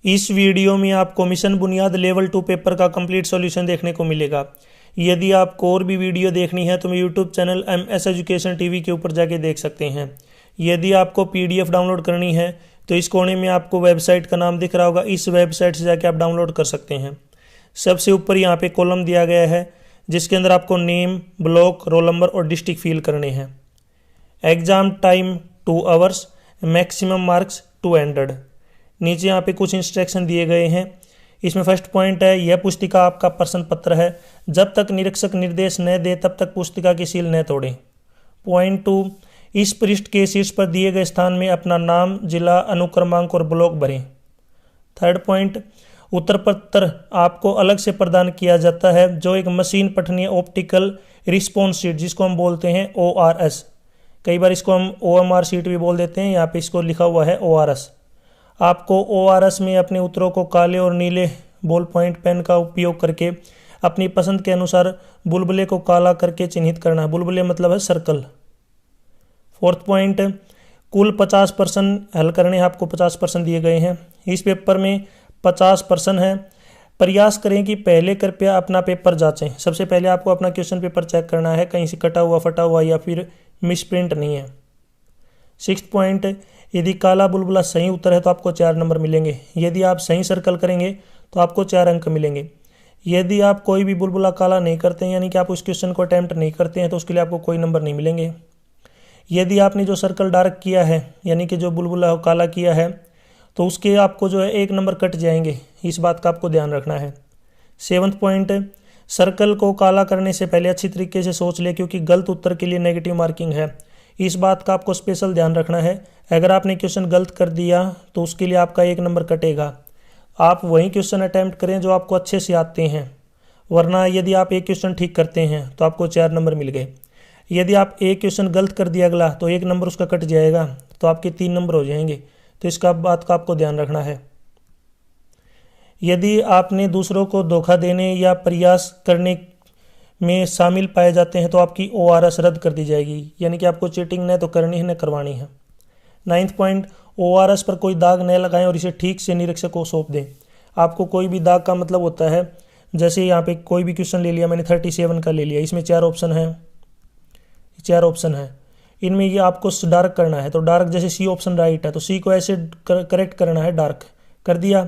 इस वीडियो में आपको मिशन बुनियाद लेवल 2 पेपर का कंप्लीट सॉल्यूशन देखने को मिलेगा। यदि आपको और भी वीडियो देखनी है तो मेरे YouTube channel MS education TV के ऊपर जाके देख सकते हैं। यदि आपको PDF डाउनलोड करनी है तो इस कोने में आपको वेबसाइट का नाम दिख रहा होगा, इस वेबसाइट से जाके आप डाउनलोड कर सकते हैं। सबसे ऊपर यहाँ पे कॉलम दिया गया है जिसके अंदर आपको नेम, ब्लॉक, रोल नंबर और डिस्ट्रिक्ट फिल करने हैं। Exam time 2 hours, maximum marks 200। नीचे यहाँ पे कुछ इंस्ट्रक्शन दिए गए हैं। इसमें फर्स्ट पॉइंट है, यह पुस्तिका आपका प्रश्न पत्र है, जब तक निरीक्षक निर्देश न दे तब तक पुस्तिका की सील न तोड़ें। पॉइंट 2, इस पृष्ठ के शीर्ष पर दिए गए स्थान में अपना नाम, जिला, अनुक्रमांक और ब्लॉक भरें। थर्ड पॉइंट, उत्तर पत्र आपको अलग से प्रदान किया जाता है जो एक मशीन पठनीय ऑप्टिकल रिस्पॉन्स शीट, जिसको हम बोलते हैं ORS, कई बार इसको हम OMR शीट भी बोल देते हैं, यहाँ पे इसको लिखा हुआ है ORS। आपको ORS में अपने उत्तरों को काले और नीले बॉल पॉइंट पेन का उपयोग करके अपनी पसंद के अनुसार बुलबुले को काला करके चिन्हित करना है। बुलबुले मतलब है सर्कल। फोर्थ पॉइंट, कुल 50 प्रश्न हल करने हैं, आपको 50 प्रश्न दिए गए हैं। इस पेपर में 50 प्रश्न है। प्रयास करें कि पहले कृपया अपना पेपर जांचें। सबसे पहले आपको अपना क्वेश्चन पेपर चेक करना है, कहीं से कटा हुआ, फटा हुआ या फिर मिसप्रिंट नहीं है। सिक्स्थ पॉइंट, यदि काला बुलबुला सही उत्तर है तो आपको 4 नंबर मिलेंगे। यदि आप सही सर्कल करेंगे तो आपको 4 अंक मिलेंगे। यदि आप कोई भी बुलबुला काला नहीं करते हैं, यानी कि आप उस क्वेश्चन को अटैम्प्ट नहीं करते हैं, तो उसके लिए आपको कोई नंबर नहीं मिलेंगे। यदि आपने जो सर्कल डार्क किया है, यानी कि जो बुलबुला काला किया है, तो उसके आपको जो है 1 नंबर कट जाएंगे। इस बात का आपको ध्यान रखना है। 7th पॉइंट, सर्कल को काला करने से पहले अच्छी तरीके से सोच ले, क्योंकि गलत उत्तर के लिए नेगेटिव मार्किंग है। इस बात का आपको स्पेशल ध्यान रखना है। अगर आपने क्वेश्चन गलत कर दिया तो उसके लिए आपका 1 नंबर कटेगा। आप वही क्वेश्चन अटैम्प्ट करें जो आपको अच्छे से आते हैं, वरना यदि आप एक क्वेश्चन ठीक करते हैं तो आपको 4 नंबर मिल गए। यदि आप एक क्वेश्चन गलत कर दिया अगला, तो 1 नंबर उसका कट जाएगा, तो आपके 3 नंबर हो जाएंगे। तो इसका बात का आपको ध्यान रखना है। यदि आपने दूसरों को धोखा देने या प्रयास करने में शामिल पाए जाते हैं तो आपकी ORS रद्द कर दी जाएगी, यानी कि आपको चीटिंग न तो करनी है न करवानी है। 9th पॉइंट, ORS पर कोई दाग न लगाएं और इसे ठीक से निरीक्षक को सौंप दें। आपको कोई भी दाग का मतलब होता है, जैसे यहाँ पे कोई भी क्वेश्चन ले लिया मैंने, 37 का ले लिया, इसमें 4 ऑप्शन है, 4 ऑप्शन है, इनमें ये आपको डार्क करना है। तो डार्क, जैसे C ऑप्शन राइट है तो C को ऐसे करेक्ट करना है, डार्क कर दिया।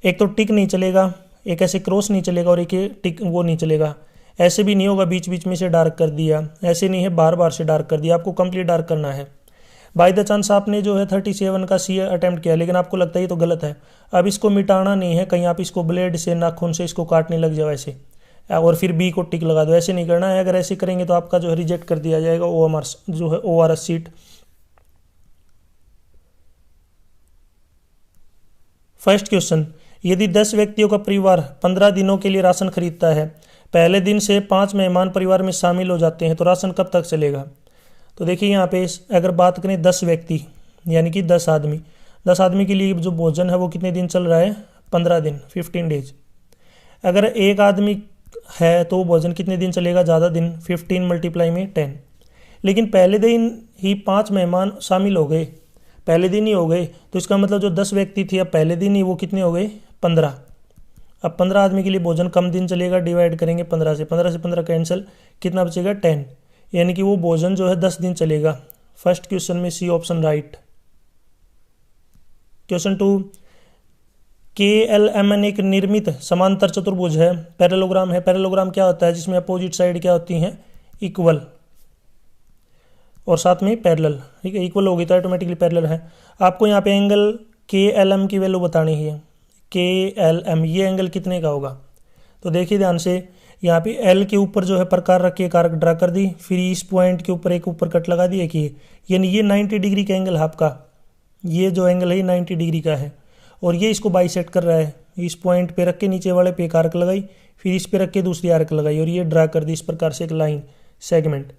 एक तो टिक नहीं चलेगा, एक ऐसे क्रॉस नहीं चलेगा और एक टिक वो नहीं चलेगा। ऐसे भी नहीं होगा बीच बीच में से डार्क कर दिया, ऐसे नहीं है बार बार से डार्क कर दिया, आपको कंप्लीट डार्क करना है। बाय द चांस आपने जो है 37 का C अटेम्प्ट किया, लेकिन आपको लगता है ये तो गलत है, अब इसको मिटाना नहीं है, कहीं आप इसको ब्लेड से, नाखून से इसको काटने लग जाओ ऐसे, और फिर B को टिक लगा दो, ऐसे नहीं करना है। अगर ऐसे करेंगे तो आपका जो है रिजेक्ट कर दिया जाएगा जो है ORS सीट। फर्स्ट क्वेश्चन, यदि 10 व्यक्तियों का परिवार 15 दिनों के लिए राशन खरीदता है, पहले दिन से 5 मेहमान परिवार में शामिल हो जाते हैं, तो राशन कब तक चलेगा? तो देखिए यहाँ पे अगर बात करें 10 व्यक्ति यानी कि 10 आदमी, 10 आदमी के लिए जो भोजन है वो कितने दिन चल रहा है? 15 दिन, 15 डेज। अगर एक आदमी है तो वो भोजन कितने दिन चलेगा? ज़्यादा दिन, 15 मल्टीप्लाई में 10। लेकिन पहले दिन ही 5 मेहमान शामिल हो गए, पहले दिन ही हो गए, तो इसका मतलब जो 10 व्यक्ति थे अब पहले दिन ही वो कितने हो गए? 15। अब 15 आदमी के लिए भोजन कम दिन चलेगा, डिवाइड करेंगे 15 से, 15 कैंसिल, कितना बचेगा? 10, यानी कि वो भोजन जो है 10 दिन चलेगा। फर्स्ट क्वेश्चन में C option right. Question 2, KLMN एक निर्मित समांतर चतुर्भुज है, पैरेललोग्राम है। पैरेललोग्राम क्या होता है? जिसमें अपोजिट साइड क्या होती हैं? इक्वल, और साथ में पैरेलल, ठीक है, इक्वल होगी तो ऑटोमेटिकली पैरेलल है। आपको यहाँ पे एंगल KLM की वैल्यू बतानी है। KLM ये एंगल कितने का होगा? तो देखिए ध्यान से, यहाँ पे L के ऊपर जो है प्रकार रख के एक आर्क ड्रा कर दी, फिर इस पॉइंट के ऊपर एक ऊपर कट लगा दी, कि यानी ये 90 डिग्री का एंगल है आपका, ये जो एंगल है 90 डिग्री का है, और ये इसको बाइसेक्ट कर रहा है। इस पॉइंट पे रख के नीचे वाले पे एक आर्क लगाई, फिर इस पे रख के दूसरी आर्क लगाई, और ये ड्रा कर दी इस प्रकार से एक लाइन सेगमेंट।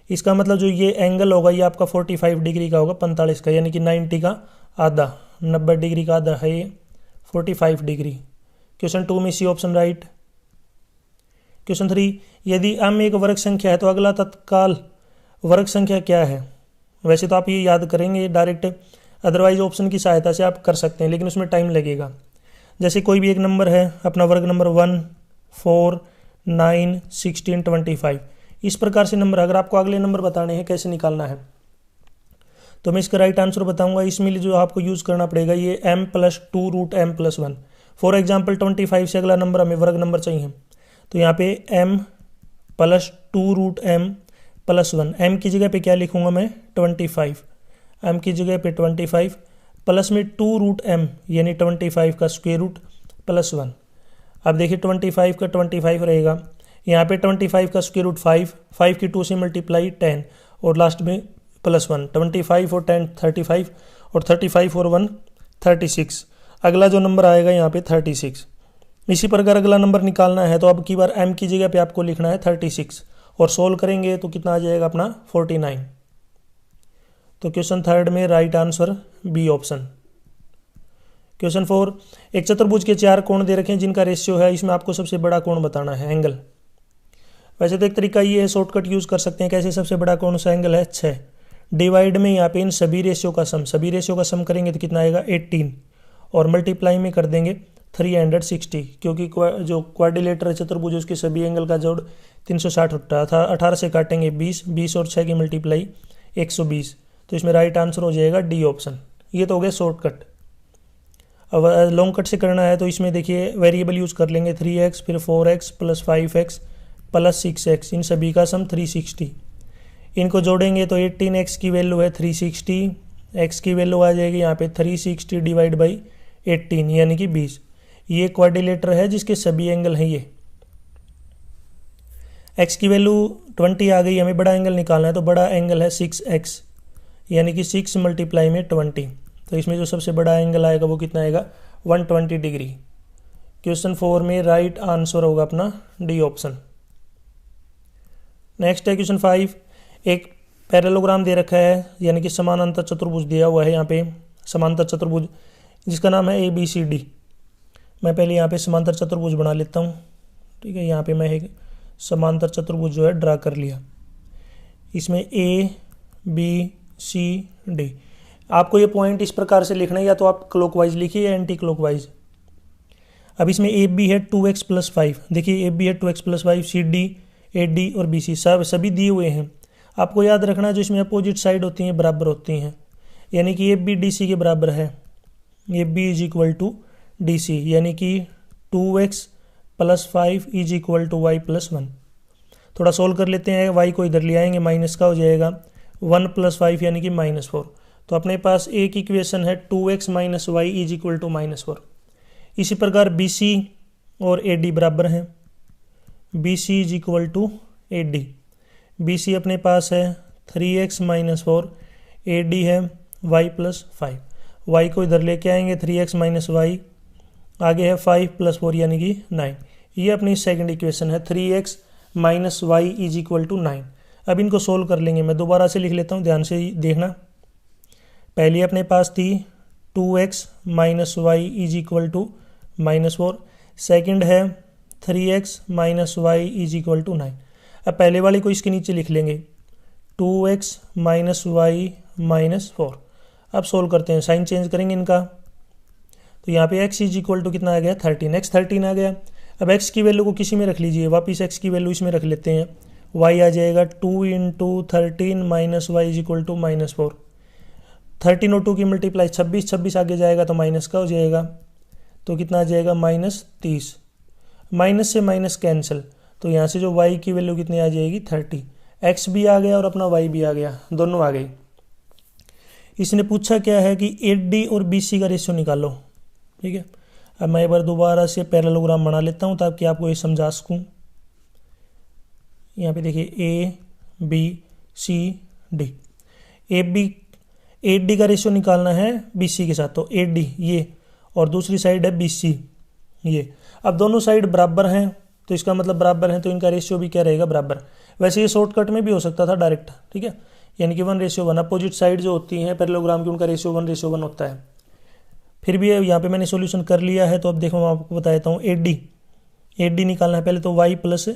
इसका मतलब जो ये एंगल होगा ये आपका 45 डिग्री का होगा, 45 का, यानी कि 90 का आधा, 90 डिग्री का आधा है ये 45 डिग्री। क्वेश्चन 2 में C ऑप्शन राइट। क्वेश्चन 3, यदि m एक वर्ग संख्या है तो अगला तत्काल वर्ग संख्या क्या है? वैसे तो आप ये याद करेंगे डायरेक्ट, अदरवाइज ऑप्शन की सहायता से आप कर सकते हैं, लेकिन उसमें टाइम लगेगा। जैसे कोई भी एक नंबर है, अपना वर्ग नंबर 1, 4, 9, 16, 25, इस प्रकार से नंबर। अगर आपको अगले नंबर बताने हैं कैसे निकालना है, तो मैं इसका राइट आंसर बताऊंगा। इसमें जो आपको यूज़ करना पड़ेगा ये m+2√m+1। फॉर एग्जाम्पल 25 से अगला नंबर हमें वर्ग नंबर चाहिए, तो यहाँ पे m+2√m+1। m की जगह पे क्या लिखूंगा मैं 25, m की जगह पे 25 प्लस में 2√m यानी 25 का स्क्वायर रूट +1। अब देखिए 25 का 25 रहेगा, यहाँ पे 25 का स्क्वायर रूट 5 की 2 से मल्टीप्लाई 10 और लास्ट में +1। 25 और 10 35 और 35 और 1 36। अगला जो नंबर आएगा यहाँ पे 36। इसी प्रकार अगला नंबर निकालना है तो अब की बार m की जगह पे आपको लिखना है 36 और सोल्व करेंगे तो कितना आ जाएगा अपना 49। तो क्वेश्चन थर्ड में right answer B option. Question 4, एक चतुर्भुज के 4 कोण दे रखे हैं जिनका रेशियो है, इसमें आपको सबसे बड़ा कोण बताना है, एंगल। वैसे तो एक तरीका ये है, शॉर्टकट यूज कर सकते हैं। कैसे? सबसे बड़ा कौन सा एंगल है 6, डिवाइड में यहाँ पे इन सभी रेशियो का सम करेंगे तो कितना आएगा 18 और मल्टीप्लाई में कर देंगे 360, क्योंकि जो क्वाड्रिलेटर है चतुर्भुज उसके सभी एंगल का जोड़ 360 होता था। 18 से काटेंगे 20 और 6 की मल्टीप्लाई 120, तो इसमें राइट आंसर हो जाएगा डी ऑप्शन। ये तो हो गया शॉर्टकट। अब लॉन्ग कट से करना है तो इसमें देखिए वेरिएबल यूज कर लेंगे 3x फिर 4x plus 5x plus 6x, इन सभी का सम 360। इनको जोड़ेंगे तो 18x की वैल्यू है 360, x की वैल्यू आ जाएगी यहाँ पे 360 डिवाइड बाई 18 यानी कि 20। ये क्वाड्रिलेटर है जिसके सभी एंगल हैं ये। x की वैल्यू 20 आ गई, हमें बड़ा एंगल निकालना है तो बड़ा एंगल है 6x यानी कि 6 मल्टीप्लाई में 20, तो इसमें जो सबसे बड़ा एंगल आएगा वो कितना आएगा 120 डिग्री। क्वेश्चन 4 में राइट आंसर होगा अपना डी ऑप्शन। नेक्स्ट है क्वेश्चन 5, एक पैरेललोग्राम दे रखा है यानी कि समानांतर चतुर्भुज दिया हुआ है यहाँ पे, समांतर चतुर्भुज जिसका नाम है ABCD। मैं पहले यहाँ पे समांतर चतुर्भुज बना लेता हूँ, ठीक है। यहाँ पे मैं एक समांतर चतुर्भुज जो है ड्रा कर लिया। इसमें ABCD, आपको ये पॉइंट इस प्रकार से लिखना है, या तो आप क्लॉकवाइज लिखिए या एंटी क्लॉकवाइज। अब इसमें AB है 2x प्लस 5, देखिए AB है 2x प्लस 5, CD, AD और BC सभी दिए हुए हैं। आपको याद रखना जो इसमें अपोजिट साइड होती हैं बराबर होती हैं, यानी कि AB DC के बराबर है। AB is equal to DC यानी कि 2x plus 5 is equal to y plus 1। थोड़ा सोल्व कर लेते हैं, y को इधर ले आएंगे, माइनस का हो जाएगा 1 प्लस 5 यानी कि -4। तो अपने पास एक इक्वेशन है 2x minus y is equal to -4। इसी प्रकार BC और AD बराबर हैं, BC is equal to AD। BC अपने पास है 3x माइनस 4, AD है y प्लस 5। y को इधर लेके आएंगे 3x माइनस वाई, आगे है 5 प्लस 4 यानी कि 9। ये अपनी सेकंड इक्वेशन है 3x minus y is equal to 9। अब इनको सोल्व कर लेंगे, मैं दोबारा से लिख लेता हूँ, ध्यान से देखना। पहली अपने पास थी 2x minus y is equal to -4, second है 3x minus y is equal to 9। अब पहले वाले को इसके नीचे लिख लेंगे 2x माइनस वाई -4। अब सोल्व करते हैं, साइन चेंज करेंगे इनका, तो यहाँ पे x इज इक्वल टू कितना आ गया 13, x 13 आ गया। अब x की वैल्यू को किसी में रख लीजिए, वापिस x की वैल्यू इसमें रख लेते हैं, y आ जाएगा 2 into 13 minus y is equal to -4। 13 और 2 की मल्टीप्लाई 26 आगे जाएगा तो माइनस का हो जाएगा, तो कितना आ जाएगा -30। माइनस से माइनस कैंसिल, तो यहाँ से जो y की वैल्यू कितनी आ जाएगी 30। x भी आ गया और अपना y भी आ गया, दोनों आ गई। इसने पूछा क्या है कि AD और BC का रेशियो निकालो, ठीक है। अब मैं एक बार दोबारा से पैरेललोग्राम बना लेता हूँ ताकि आपको ये समझा सकूँ। यहाँ पे देखिए ABCD, AD का रेशियो निकालना है BC के साथ, तो AD ये और दूसरी साइड है BC ये। अब दोनों साइड बराबर हैं तो इसका मतलब बराबर है, तो इनका रेशियो भी क्या रहेगा बराबर। वैसे ये शॉर्टकट में भी हो सकता था डायरेक्ट, ठीक है, यानी कि 1:1। अपोजिट साइड जो होती हैं पैरेललोग्राम की उनका रेशियो 1:1 होता है। फिर भी यहाँ पे मैंने सॉल्यूशन कर लिया है, तो अब देखो मैं आपको बता देता हूँ। AD निकालना है पहले, तो y plus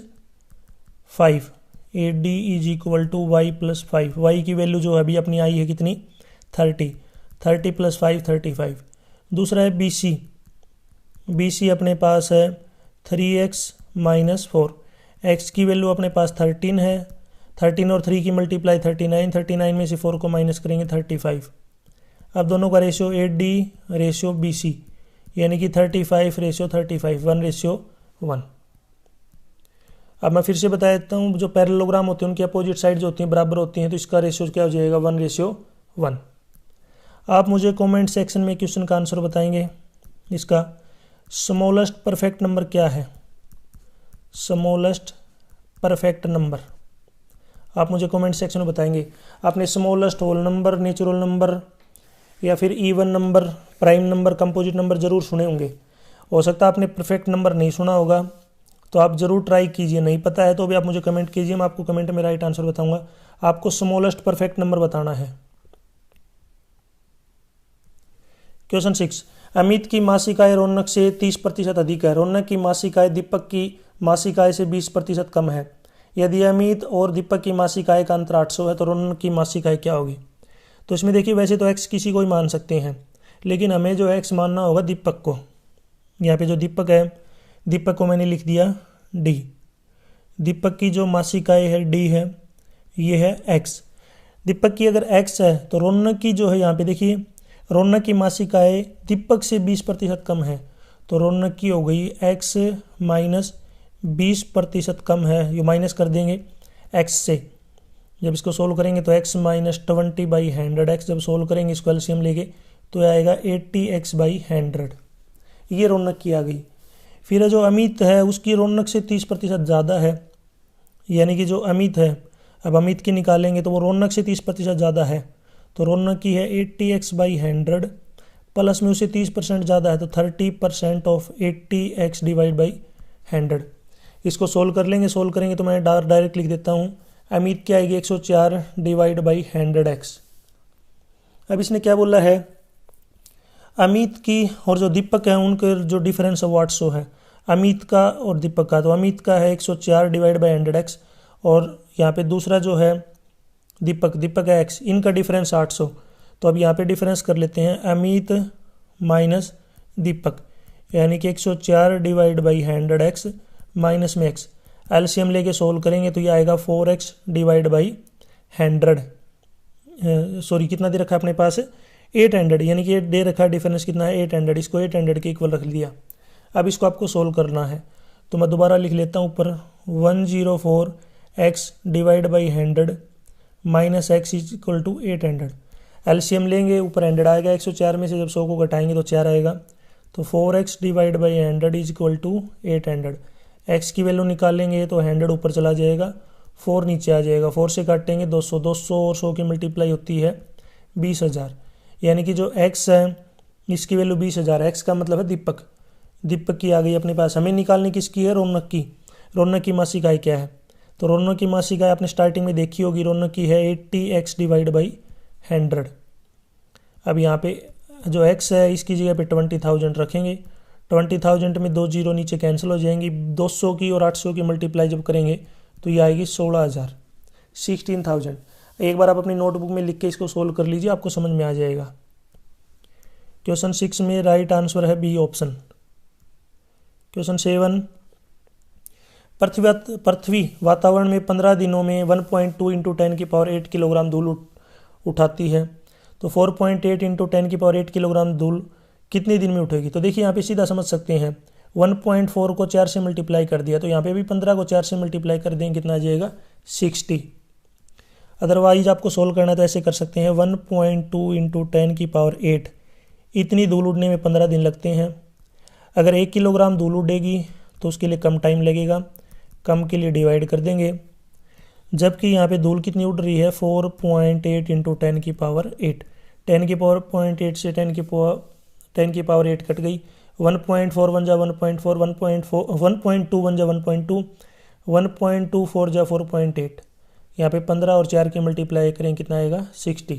5, AD is equal to y plus 5। y की वैल्यू जो अभी अपनी आई है कितनी 30, 30 + 5 35। दूसरा है बी सी अपने पास है 3x - 4। x की वैल्यू अपने पास 13 है, 13 और 3 की मल्टीप्लाई 39, 39 में से 4 को माइनस करेंगे 35। अब दोनों का रेशियो AD रेशियो BC, यानी कि 35:35, 1:1। अब मैं फिर से बता देता हूँ, जो पैरेललोग्राम होते हैं उनकी अपोजिट साइड जो होती हैं बराबर होती हैं, तो इसका रेशियो क्या हो जाएगा 1:1। आप मुझे कमेंट सेक्शन में क्वेश्चन का आंसर बताएंगे। इसका स्मॉलेस्ट परफेक्ट नंबर क्या है? स्मॉलेस्ट परफेक्ट नंबर आप मुझे कमेंट सेक्शन में बताएंगे। आपने smallest whole number, natural number या फिर even number, prime number, composite number जरूर सुने होंगे। हो सकता है आपने परफेक्ट नंबर नहीं सुना होगा, तो आप जरूर ट्राई कीजिए। नहीं पता है तो भी आप मुझे कमेंट कीजिए, मैं आपको कमेंट में राइट आंसर बताऊंगा। आपको स्मॉलेस्ट परफेक्ट नंबर बताना है। क्वेश्चन 6, अमित की मासिक आय रौनक से 30% अधिक है। रौनक की मासिक आय दीपक की मासिक आय से 20% कम है। यदि अमित और दीपक की मासिक आय का अंतर 800 है तो रौनक की मासिक आय क्या होगी? तो इसमें देखिए, वैसे तो x किसी को ही मान सकते हैं, लेकिन हमें जो x मानना होगा दीपक को। यहाँ पे जो दीपक है, दीपक को मैंने लिख दिया d। दीपक की जो मासिक आय है d है, ये है x। दीपक की अगर x है तो रौनक की जो है, यहाँ पे देखिए रौनक की मासिक आय दीपक से 20% कम है, तो रौनक की हो गई x - 20% कम है। ये माइनस कर देंगे x से, जब इसको सोल्व करेंगे तो x - 20/100x, जब सोल्व करेंगे इसको एलसीएम लेके तो आएगा 80x/100। ये रौनक की आ गई। फिर जो अमित है उसकी रौनक से 30% ज़्यादा है, यानी कि जो अमित है, अब अमित की निकालेंगे तो वो रौनक से 30% ज़्यादा है, तो रौनक की है 80x/100 प्लस में उसे 30% ज़्यादा है, तो 30% ऑफ 80x/100। इसको सोल्व कर लेंगे, सोल्व करेंगे तो मैं डायरेक्ट लिख देता हूँ, अमित की आएगी 104/100x। अब इसने क्या बोला है, अमित की और जो दीपक है उनके जो डिफरेंस है वो 800 है, अमित का और दीपक का। तो अमित का है 104/100x, और यहाँ पे दूसरा जो है दीपक है x, इनका डिफरेंस 800। तो अब यहाँ पे डिफरेंस कर लेते हैं, अमित माइनस दीपक, यानी कि 104/100x माइनस में x। एलसीएम लेके सोल्व करेंगे तो ये आएगा 4x/100। सॉरी, कितना दे रखा है अपने पास 800, यानी कि दे रखा है डिफरेंस कितना है 800। इसको 800 के इक्वल रख लिया। अब इसको आपको सोल्व करना है, तो मैं दोबारा लिख लेता हूँ ऊपर 104x/100 माइनस x = 800। एलसीएम लेंगे, ऊपर 100 आएगा, 104 में से जब 100 को घटाएंगे तो 4 आएगा, तो 4x/100 = 800। x की वैल्यू निकालेंगे तो 100 ऊपर चला जाएगा, 4 नीचे आ जाएगा, 4 से काटेंगे 200, 200 और 100 की मल्टीप्लाई होती है 20,000, यानी कि जो x है इसकी वैल्यू 20,000 है। x का मतलब है दीपक की आ गई अपने पास। हमें निकालनी किसकी है, रौनक की। रौनक की मासिक आय क्या है, तो रौनक की मासिक आय आपने स्टार्टिंग में देखी होगी, रौनक की है 80x/100। अब यहाँ पे जो x है इसकी जगह पे 20,000 रखेंगे, 20,000 में 2 जीरो नीचे कैंसिल हो जाएंगी, 200 की और 800 की मल्टीप्लाई जब करेंगे तो ये आएगी 16,000, 16,000। एक बार आप अपनी नोटबुक में लिख के इसको सोल्व कर लीजिए, आपको समझ में आ जाएगा। क्वेश्चन 6 में राइट आंसर है बी ऑप्शन। क्वेश्चन 7, पृथ्वी वातावरण में 15 दिनों में 1.2 × 10⁸ किलोग्राम धूल उठाती है, तो 4.8 × 10⁸ किलोग्राम धूल कितने दिन में उठेगी? तो देखिए यहाँ पे सीधा समझ सकते हैं, 1.4 को 4 से मल्टीप्लाई कर दिया, तो यहाँ पे भी 15 को 4 से मल्टीप्लाई कर देंगे, कितना आ जाएगा 60। अदरवाइज आपको सोल्व करना है तो ऐसे कर सकते हैं, 1.2 × 10⁸ इतनी धूल उड़ने में 15 दिन लगते हैं। अगर 1 किलोग्राम धूल उड़ेगी तो उसके लिए कम टाइम लगेगा, कम के लिए डिवाइड कर देंगे। जबकि यहाँ पे धूल कितनी उड़ रही है, 4.8 × 10⁸, 10⁸ से 10⁸ कट गई, 1.4 1 जा 1.4, 1.2 1 जा 1.2, 1.24 जा 4.8। यहाँ पे 15 और 4 की मल्टीप्लाई करें कितना आएगा 60,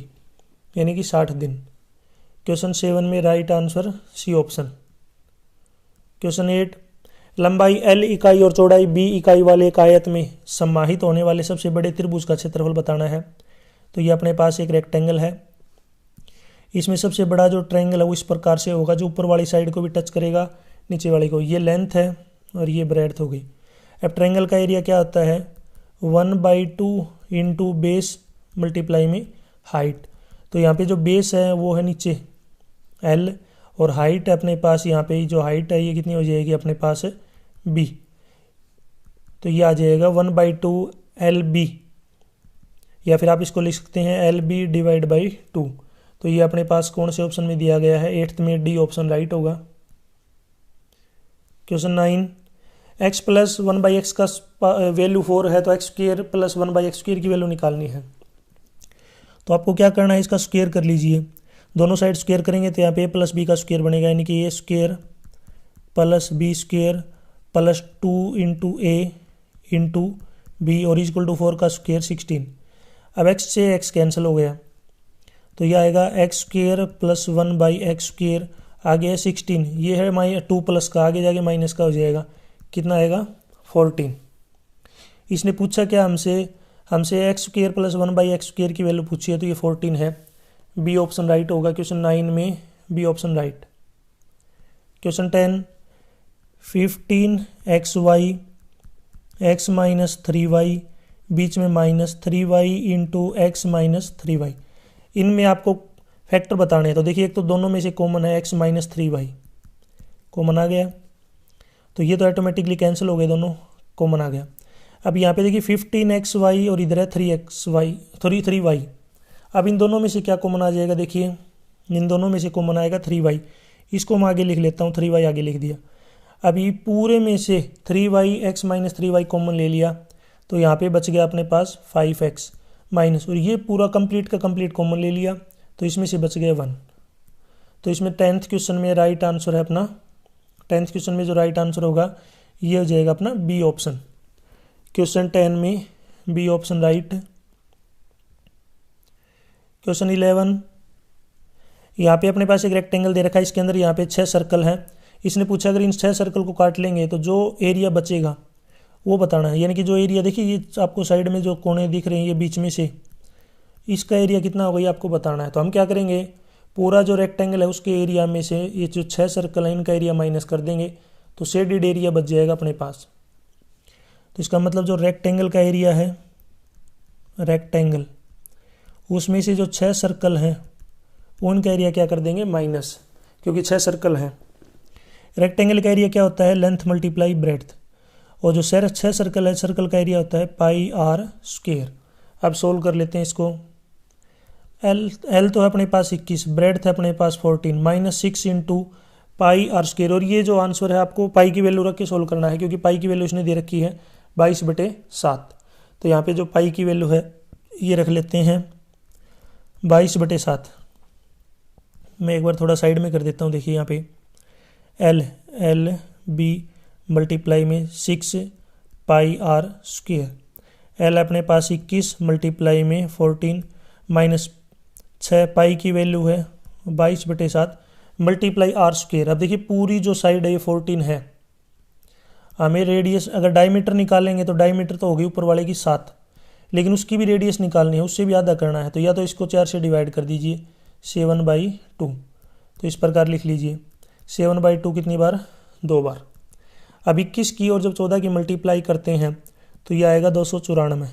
यानी कि 60 दिन। क्वेश्चन 7 में right answer C option. Question 8, लंबाई L इकाई और चौड़ाई B इकाई वाले एक आयत में समाहित होने वाले सबसे बड़े त्रिभुज का क्षेत्रफल बताना है। तो ये अपने पास एक रेक्टेंगल है, इसमें सबसे बड़ा जो ट्रायंगल है वो इस प्रकार से होगा, जो ऊपर वाली साइड को भी टच करेगा, नीचे वाली को। ये लेंथ है और ये ब्रेड्थ हो गई। अब ट्रायंगल का एरिया क्या होता है, 1/2 इंटू बेस मल्टीप्लाई में हाइट। तो यहाँ पे जो बेस है वो है नीचे L, और हाइट है अपने पास, यहाँ पे जो हाइट है ये कितनी हो जाएगी अपने पास B। तो ये आ जाएगा 1/2 LB, या फिर आप इसको लिख सकते हैं LB डिवाइड बाई 2। तो ये अपने पास कौन से ऑप्शन में दिया गया है, 8th में D ऑप्शन राइट होगा। क्वेश्चन 9, x प्लस 1/x का वैल्यू 4 है, तो x square plus 1/x square की वैल्यू निकालनी है। तो आपको क्या करना है, इसका स्क्वेयर कर लीजिए। दोनों साइड स्क्वेयर करेंगे तो यहाँ पे a प्लस बी का स्क्वेयर बनेगा, यानी कि a square plus B square plus 2 into a into b और इक्वल टू 4 का स्क्वेयर 16। अब x से x कैंसिल हो गया, तो यह आएगा x square plus 1/x square, आगे है 16, ये है 2 प्लस का, आगे जाके माइनस का हो जाएगा, कितना आएगा 14। इसने पूछा क्या हमसे x square plus 1/x square की वैल्यू पूछी है, तो ये 14 है। बी ऑप्शन राइट होगा, क्वेश्चन 9 में B option right. Question 10, 15xy x minus 3y, बीच में minus 3y into x minus 3y। इनमें आपको फैक्टर बताने हैं। तो देखिए, एक तो दोनों में से कॉमन है x माइनस 3y, कॉमन आ गया, तो ये तो ऑटोमेटिकली कैंसिल हो गए, दोनों कॉमन आ गया। अब यहाँ पे देखिए 15xy और इधर है 3y। अब इन दोनों में से क्या कॉमन आ जाएगा, देखिए इन दोनों में से कॉमन आएगा 3y, इसको मैं आगे लिख लेता हूँ, 3y आगे लिख दिया। अभी पूरे में से 3y x minus 3y common ले लिया, तो यहाँ पे बच गया अपने पास 5x माइनस, और ये पूरा कंप्लीट का कंप्लीट कॉमन ले लिया, तो इसमें से बच गया 1। तो इसमें 10th क्वेश्चन में राइट आंसर है अपना, 10th क्वेश्चन में जो राइट आंसर होगा ये हो जाएगा अपना बी ऑप्शन। क्वेश्चन 10 में बी ऑप्शन राइट। क्वेश्चन 11, यहाँ पे अपने पास एक रेक्टेंगल दे रखा है, इसके अंदर यहाँ पे 6 सर्कल हैं। इसने पूछा अगर इन 6 सर्कल को काट लेंगे तो जो एरिया बचेगा वो बताना है, यानी कि जो एरिया देखिए ये आपको साइड में जो कोने दिख रहे हैं ये बीच में से, इसका एरिया कितना होगा ये आपको बताना है। तो हम क्या करेंगे, पूरा जो रेक्टेंगल है उसके एरिया में से ये जो 6 सर्कल हैं इनका एरिया माइनस कर देंगे, तो शेडेड एरिया बच जाएगा अपने पास। तो इसका मतलब जो रेक्टेंगल का एरिया है, रेक्टेंगल, उसमें से जो 6 सर्कल हैं उनका एरिया क्या कर देंगे, माइनस, क्योंकि 6 सर्कल हैं। रेक्टेंगल का एरिया क्या होता है, लेंथ मल्टीप्लाई ब्रेड्थ, और जो 6 सर्कल है, सर्कल का एरिया होता है पाई आर स्क्वेयर। अब सोल्व कर लेते हैं इसको। एल तो है अपने पास 21, ब्रेड्थ है अपने पास 14, minus 6 into pi r square, और ये जो आंसर है आपको पाई की वैल्यू रख के सोल्व करना है, क्योंकि पाई की वैल्यू इसने दे रखी है 22/7। तो यहाँ पे जो पाई की वैल्यू है ये रख लेते हैं 22/7। मैं एक बार थोड़ा साइड में कर देता हूँ, देखिए यहाँ पे एल बी मल्टीप्लाई में 6 पाई आर स्क्वेयर, एल अपने पास 21 मल्टीप्लाई में 14 माइनस 6 पाई की वैल्यू है 22/7 मल्टीप्लाई आर स्क्वेयर। अब देखिए पूरी जो साइड है ये 14 है, हमें रेडियस अगर डायमीटर निकालेंगे तो डायमीटर तो होगी ऊपर वाले की 7, लेकिन उसकी भी रेडियस निकालनी है, उससे भी आधा करना है। तो या तो इसको 4 से डिवाइड कर दीजिए, 7/2, तो इस प्रकार लिख लीजिए 7/2 कितनी बार, 2 बार। अब 21 की और जब 14 की मल्टीप्लाई करते हैं तो ये आएगा 294,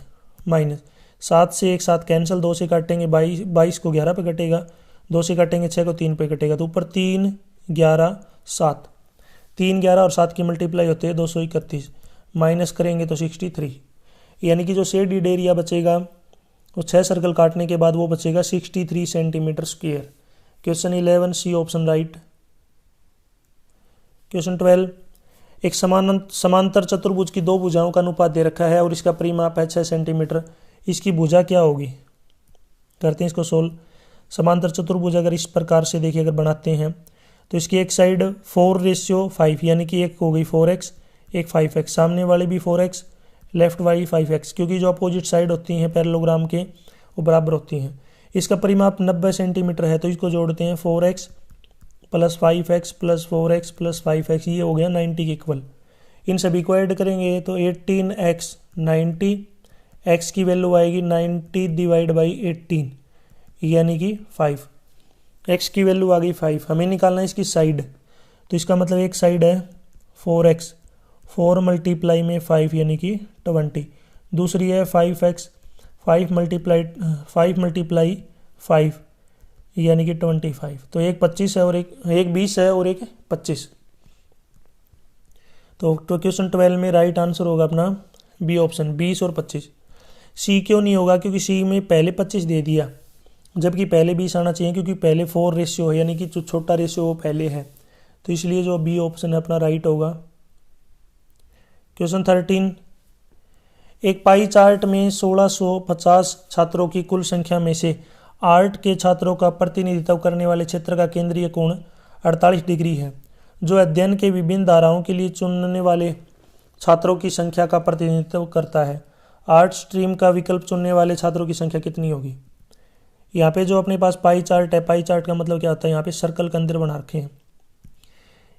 माइनस 7 से एक साथ कैंसिल, 2 से काटेंगे 22 को 11 पे कटेगा, 2 से काटेंगे 6 को 3 पे कटेगा, तो ऊपर 3 11 7, 3 11 और 7 की मल्टीप्लाई होते हैं 231, माइनस करेंगे तो 63, यानी कि जो शेडेड एरिया बचेगा वो 6 सर्कल काटने के बाद वो बचेगा 63 centimetre square. Question 11 C option right. Question 12, एक समांतर चतुर्भुज की 2 भुजाओं का अनुपात दे रखा है और इसका परिमाप है 6 सेंटीमीटर, इसकी भुजा क्या होगी। करते हैं इसको सोल्व। समांतर चतुर्भुज अगर इस प्रकार से देखिए अगर बनाते हैं तो इसकी एक साइड 4:5, यानी कि एक हो गई 4x, एक 5x, सामने वाले भी 4x, लेफ्ट वाली 5x, क्योंकि जो अपोजिट साइड होती हैं पैरेललोग्राम के वो बराबर होती हैं। इसका परिमाप 90 सेंटीमीटर है, तो इसको जोड़ते हैं 4x plus 5x plus 4x plus 5x, ये हो गया 90 के इक्वल। इन सभी को ऐड करेंगे तो 18x 90, x की वैल्यू आएगी 90 डिवाइड बाई 18, यानी कि 5। x की वैल्यू आ गई 5, हमें निकालना है इसकी साइड। तो इसका मतलब एक साइड है 4x, 4 मल्टीप्लाई में 5 यानी कि 20। दूसरी है 5x, 5 मल्टीप्लाई 5 यानी कि 25। तो एक 25 है और एक 20 है और एक 25। तो क्वेश्चन 12 में राइट आंसर होगा अपना बी ऑप्शन, 20 और 25। सी क्यों नहीं होगा? क्योंकि सी में पहले 25 दे दिया, जबकि पहले 20 आना चाहिए, क्योंकि पहले 4 रेशियो है, यानी कि जो छोटा रेशियो वो पहले है। तो इसलिए जो बी ऑप्शन है अपना राइट होगा। क्वेश्चन 13, एक पाई चार्ट में 1650 छात्रों की कुल संख्या में से आर्ट के छात्रों का प्रतिनिधित्व करने वाले क्षेत्र का केंद्रीय कोण 48 डिग्री है, जो अध्ययन के विभिन्न धाराओं के लिए चुनने वाले छात्रों की संख्या का प्रतिनिधित्व करता है। आर्ट स्ट्रीम का विकल्प चुनने वाले छात्रों की संख्या कितनी होगी? यहाँ पे जो अपने पास पाई चार्ट है, पाई चार्ट का मतलब क्या होता है? यहाँ पे सर्कल के अंदर बना रखे हैं।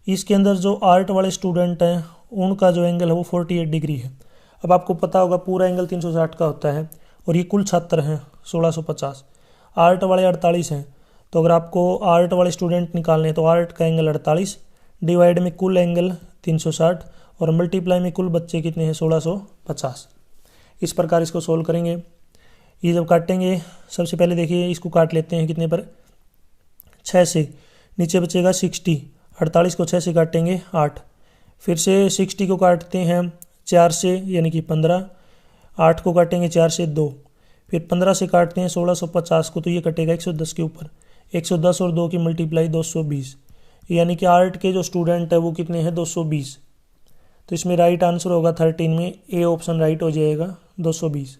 इसके अंदर जो आर्ट वाले स्टूडेंट हैं उनका जो एंगल है वो 48 डिग्री है। अब आपको पता होगा पूरा एंगल 360 का होता है, और ये कुल छात्र हैं 1650, आर्ट वाले 48 हैं। तो अगर आपको आर्ट वाले स्टूडेंट निकालने हैं तो आर्ट का एंगल 48 डिवाइड में कुल एंगल 360 और मल्टीप्लाई में कुल बच्चे कितने हैं 1650। इस प्रकार इसको सोल्व करेंगे। ये जब काटेंगे, सबसे पहले देखिए इसको काट लेते हैं कितने पर, 6 से, नीचे बचेगा 60, 48 को 6 से काटेंगे 8, फिर से 60 को काटते हैं 4 से यानी कि 15, 8 को काटेंगे 4 से 2, फिर 15 से काटते हैं 1650 को, तो ये कटेगा 110 के ऊपर, 110 और 2 की मल्टीप्लाई 220, यानी कि आर्ट के जो स्टूडेंट है वो कितने हैं 220। तो इसमें राइट आंसर होगा 13 में ए ऑप्शन राइट हो जाएगा 220।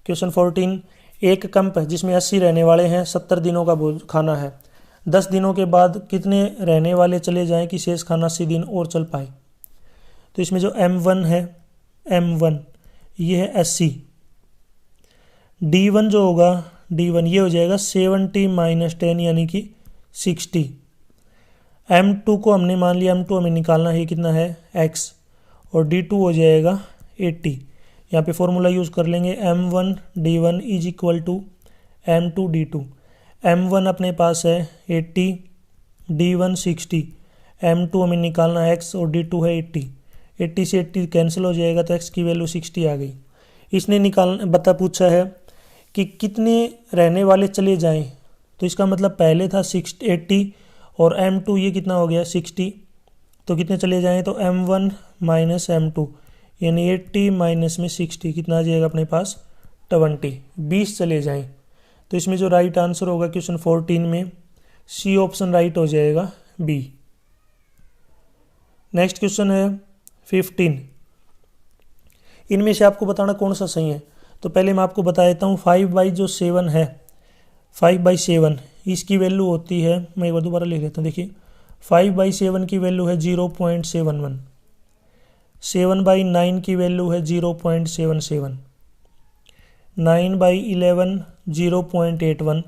क्वेश्चन 14, एक कैंप जिसमें 80 रहने वाले हैं 70 दिनों का खाना है, 10 दिनों के बाद कितने रहने वाले चले जाएं कि शेष खाना 80 दिन और चल पाए? तो इसमें जो M1 है, M1 ये है 80, D1 जो होगा D1 ये हो जाएगा 70 माइनस 10 यानी कि 60। M2 को हमने मान लिया, M2 हमें निकालना है, कितना है X, और D2 हो जाएगा 80। यहाँ पे फॉर्मूला यूज़ कर लेंगे, M1 D1 is equal to M2 D2। M1 अपने पास है 80, D1 60, M2 हमें निकालना है X और D2 है 80। 80 से 80 कैंसिल हो जाएगा तो X की वैल्यू 60 आ गई। इसने पूछा है कि कितने रहने वाले चले जाएं, तो इसका मतलब पहले था 80 और M2 ये कितना हो गया 60, तो कितने चले जाएं, तो M1 माइनस M2 यानी 80 माइनस में 60 कितना आ जाएगा अपने पास 20 चले जाएं। तो इसमें जो राइट आंसर होगा क्वेश्चन 14 में सी ऑप्शन राइट हो जाएगा बी। नेक्स्ट क्वेश्चन है 15, इनमें से आपको बताना कौन सा सही है। तो पहले मैं आपको बता देता हूँ 5/7 है, 5/7 इसकी वैल्यू होती है, मैं एक बार दोबारा लिख लेता हूँ, देखिए 5/7 की वैल्यू है 0.71, 7/9 की वैल्यू है 0.77, 9/11 0.81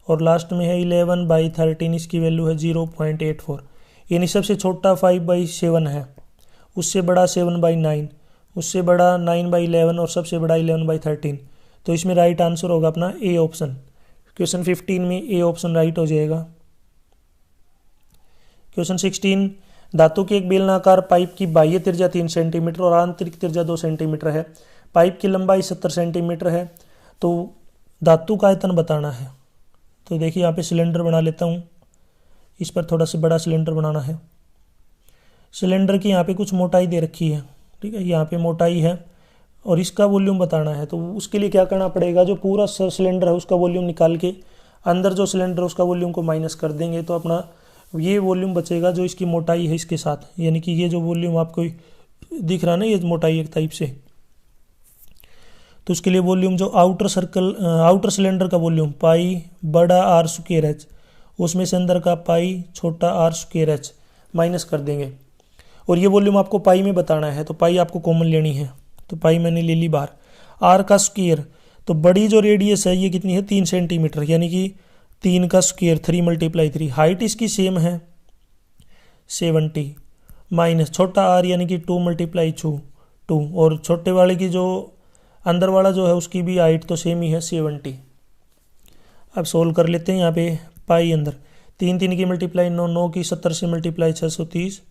और लास्ट में है 11/13 इसकी वैल्यू है 0.84। यानी सबसे छोटा 5/7 है, उससे बड़ा 7/9, उससे बड़ा 9/11 और सबसे बड़ा 11/13। तो इसमें राइट आंसर होगा अपना ए ऑप्शन। क्वेश्चन 15 में ए ऑप्शन राइट हो जाएगा। क्वेश्चन 16, धातु की एक बेलनाकार पाइप की बाह्य त्रिज्या 3 सेंटीमीटर और आंतरिक त्रिज्या 2 सेंटीमीटर है, पाइप की लंबाई 70 सेंटीमीटर है, तो धातु का आयतन बताना है। तो देखिए यहाँ पे सिलेंडर बना लेता हूँ, इस पर थोड़ा सा बड़ा सिलेंडर बनाना है। सिलेंडर की यहाँ पे कुछ मोटाई दे रखी है, ठीक है, यहाँ पे मोटाई है और इसका वॉल्यूम बताना है। तो उसके लिए क्या करना पड़ेगा, जो पूरा सिलेंडर है उसका वॉल्यूम निकाल के अंदर जो सिलेंडर है उसका वॉल्यूम को माइनस कर देंगे, तो अपना ये वॉल्यूम बचेगा जो इसकी मोटाई है इसके साथ, यानी कि ये जो वॉल्यूम आपको दिख रहा है ना, ये मोटाई एक टाइप से। तो उसके लिए वॉल्यूम जो आउटर सिलेंडर का वॉल्यूम पाई बड़ा आर स्क्वायर एच, उसमें से अंदर का पाई छोटा आर स्क्वायर एच माइनस कर देंगे, और ये वॉल्यूम आपको पाई में बताना है। तो पाई आपको कॉमन लेनी है, तो पाई मैंने ले ली बाहर। आर का स्क्वायर, तो बड़ी जो रेडियस है ये कितनी है 3 सेंटीमीटर, यानी कि 3 का स्क्वायर 3 × 3। हाइट इसकी सेम है 70 माइनस छोटा आर यानी कि 2 × 2, और छोटे वाले की जो अंदर वाला जो है उसकी भी हाइट तो सेम ही है 70। अब सोल्व कर लेते हैं। यहाँ पे पाई अंदर 3 की मल्टीप्लाई 9, 9 की 70 से मल्टीप्लाई 630,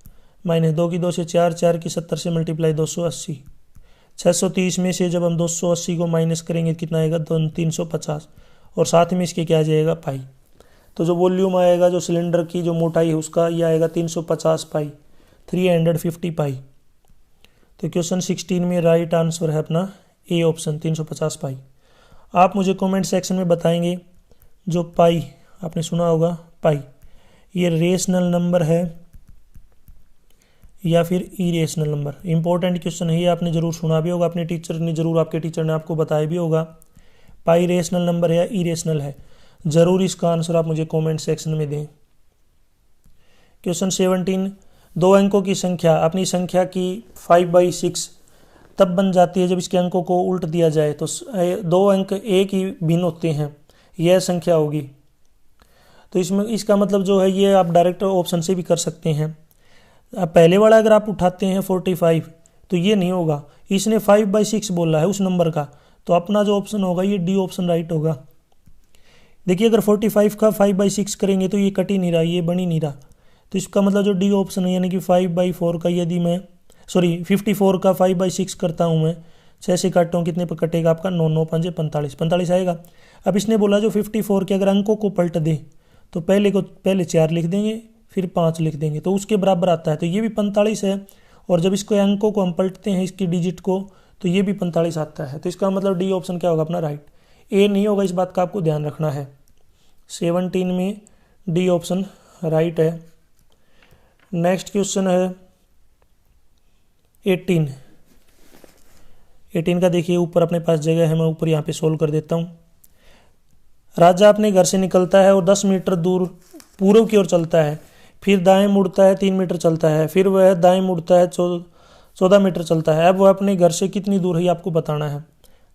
माइनस 2 की 2 से 4, 4 की 70 से मल्टीप्लाई 280। 630 में से जब हम 280 को माइनस करेंगे कितना आएगा, 350, और साथ में इसके क्या आ जाएगा, पाई। तो जो वॉल्यूम आएगा, जो सिलेंडर की जो मोटाई है उसका, ये आएगा 350 पाई, 350 पाई। तो क्वेश्चन 16 में राइट आंसर है अपना ए ऑप्शन, 350 पाई। आप मुझे कमेंट सेक्शन में बताएंगे जो पाई आपने सुना होगा, पाई ये रेशनल नंबर है या फिर इरेशनल नंबर। इंपॉर्टेंट क्वेश्चन है ये, आपने ज़रूर सुना भी होगा, अपने टीचर ने ज़रूर, आपके टीचर ने आपको बताया भी होगा। पाई रेशनल नंबर है या इरेशनल है, ज़रूर इसका आंसर आप मुझे कमेंट सेक्शन में दें। क्वेश्चन 17, 2 अंकों की संख्या अपनी संख्या की 5/6 तब बन जाती है जब इसके अंकों को उल्ट दिया जाए। तो 2 अंक एक ही भिन्न होते हैं, यह संख्या होगी। तो इसमें इसका मतलब जो है ये आप डायरेक्ट ऑप्शन से भी कर सकते हैं। अब पहले वाला अगर आप उठाते हैं 45, तो ये नहीं होगा, इसने 5/6 बोला है उस नंबर का, तो अपना जो ऑप्शन होगा ये डी ऑप्शन राइट होगा। देखिए अगर 45 का 5/6 करेंगे तो ये कट ही नहीं रहा, ये बन ही नहीं रहा। तो इसका मतलब जो डी ऑप्शन है, यानी कि 5/4 का यदि मैं 54 का 5/6 करता हूँ मैं, 6 से काटता हूँ, कितने पर कटेगा आपका, 9 9 5 45, 45 आएगा। अब इसने बोला जो 54 के अगर अंकों को पलट दे तो पहले 4 लिख देंगे, फिर 5 लिख देंगे, तो उसके बराबर आता है। तो ये भी 45 है, और जब इसको अंकों को हम पलटते हैं इसकी डिजिट को, तो ये भी 45 आता है। तो इसका मतलब डी ऑप्शन क्या होगा अपना, राइट। ए नहीं होगा, इस बात का आपको ध्यान रखना है। 17 में डी ऑप्शन राइट है। नेक्स्ट क्वेश्चन है 18 का। देखिए ऊपर अपने पास जगह है, मैं ऊपर यहाँ पे सोल्व कर देता हूँ। राजा अपने घर से निकलता है और 10 मीटर दूर पूर्व की ओर चलता है, फिर दाएं मुड़ता है 3 मीटर चलता है, फिर वह दाएं मुड़ता है 14 मीटर चलता है। अब वह अपने घर से कितनी दूर है ये आपको बताना है।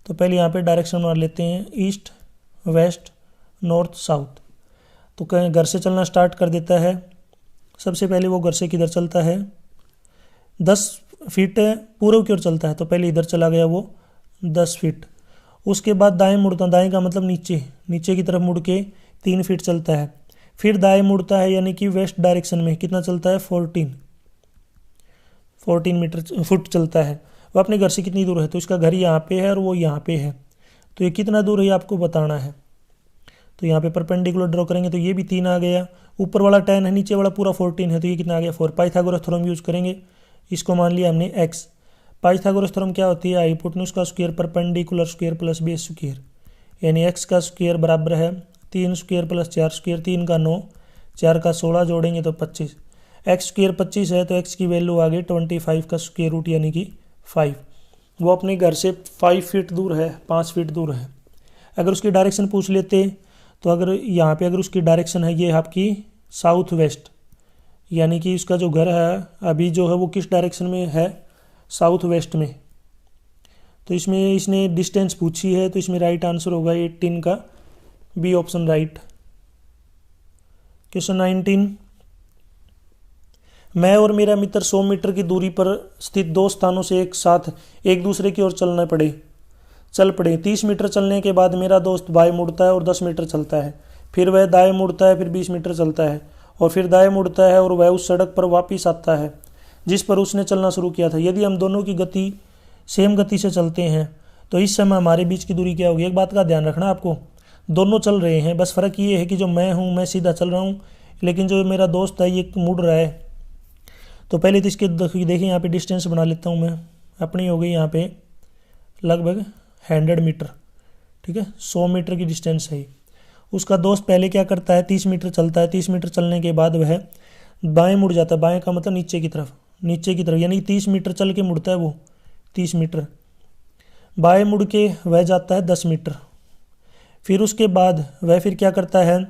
तो पहले यहाँ पे डायरेक्शन बना लेते हैं, ईस्ट, वेस्ट, नॉर्थ, साउथ। तो कहीं घर से चलना स्टार्ट कर देता है। सबसे पहले वो घर से किधर चलता है, 10 फीट पूर्व की ओर चलता है, तो पहले इधर चला गया वो 10 फीट। उसके बाद दाएं मुड़ता, दाएं का मतलब नीचे की तरफ मुड़ के 3 फीट चलता है, फिर दाएं मुड़ता है, यानी कि वेस्ट डायरेक्शन में कितना चलता है, 14 फुट चलता है। वो अपने घर से कितनी दूर है, तो इसका घर यहाँ पे है और वो यहाँ पे है, तो ये कितना दूर है ये आपको बताना है। तो यहाँ पे परपेंडिकुलर ड्रॉ करेंगे तो ये भी 3 आ गया, ऊपर वाला 10 है, नीचे वाला पूरा 14 है, तो ये कितना आ गया, 4। पाइथागोरस थ्योरम यूज करेंगे, इसको मान लिया हमने x। पाइथागोरस थ्योरम क्या होती है, हाइपोटेन्यूज का square perpendicular square plus base square, यानी x का स्क्वायर बराबर है 3 स्क्वायर प्लस 4 स्क्वायर, 3 का 9, 4 का 16, जोड़ेंगे तो 25। एक्स स्क्वायर 25 है, तो x की वैल्यू आ गई 25 का स्क्वायर रूट, यानी कि 5। वो अपने घर से 5 फीट दूर है, 5 फीट दूर है। अगर उसकी डायरेक्शन पूछ लेते, तो अगर यहाँ पे अगर उसकी डायरेक्शन है ये आपकी साउथ वेस्ट, यानी कि इसका जो घर है अभी जो है वो किस डायरेक्शन में है, साउथ वेस्ट में। तो इसमें इसने डिस्टेंस पूछी है, तो इसमें राइट आंसर होगा 18 का बी ऑप्शन राइट। क्वेश्चन 19, मैं और मेरा मित्र 100 मीटर की दूरी पर स्थित 2 स्थानों से एक साथ एक दूसरे की ओर चल पड़े। 30 मीटर चलने के बाद मेरा दोस्त बाएं मुड़ता है और 10 मीटर चलता है, फिर वह दाएं मुड़ता है, फिर 20 मीटर चलता है, और फिर दाएं मुड़ता है, और वह उस सड़क पर वापस आता है जिस पर उसने चलना शुरू किया था। यदि हम दोनों की गति सेम गति से चलते हैं तो इस समय हमारे बीच की दूरी क्या होगी। एक बात का ध्यान रखना आपको, दोनों चल रहे हैं, बस फ़र्क ये है कि जो मैं हूँ मैं सीधा चल रहा हूँ, लेकिन जो मेरा दोस्त है ये मुड़ रहा है। तो पहले तो इसके देखिए यहाँ पे डिस्टेंस बना लेता हूँ मैं, अपनी हो गई यहाँ पे लगभग 100 मीटर, ठीक है, 100 मीटर की डिस्टेंस है। उसका दोस्त पहले क्या करता है, 30 मीटर चलता है। 30 मीटर चलने के बाद वह बाएं मुड़ जाता है, बाएं का मतलब नीचे की तरफ, यानी 30 मीटर चल के मुड़ता है वो, 30 मीटर बाएं मुड़ के वह जाता है 10 मीटर। फिर उसके बाद वह फिर क्या करता है,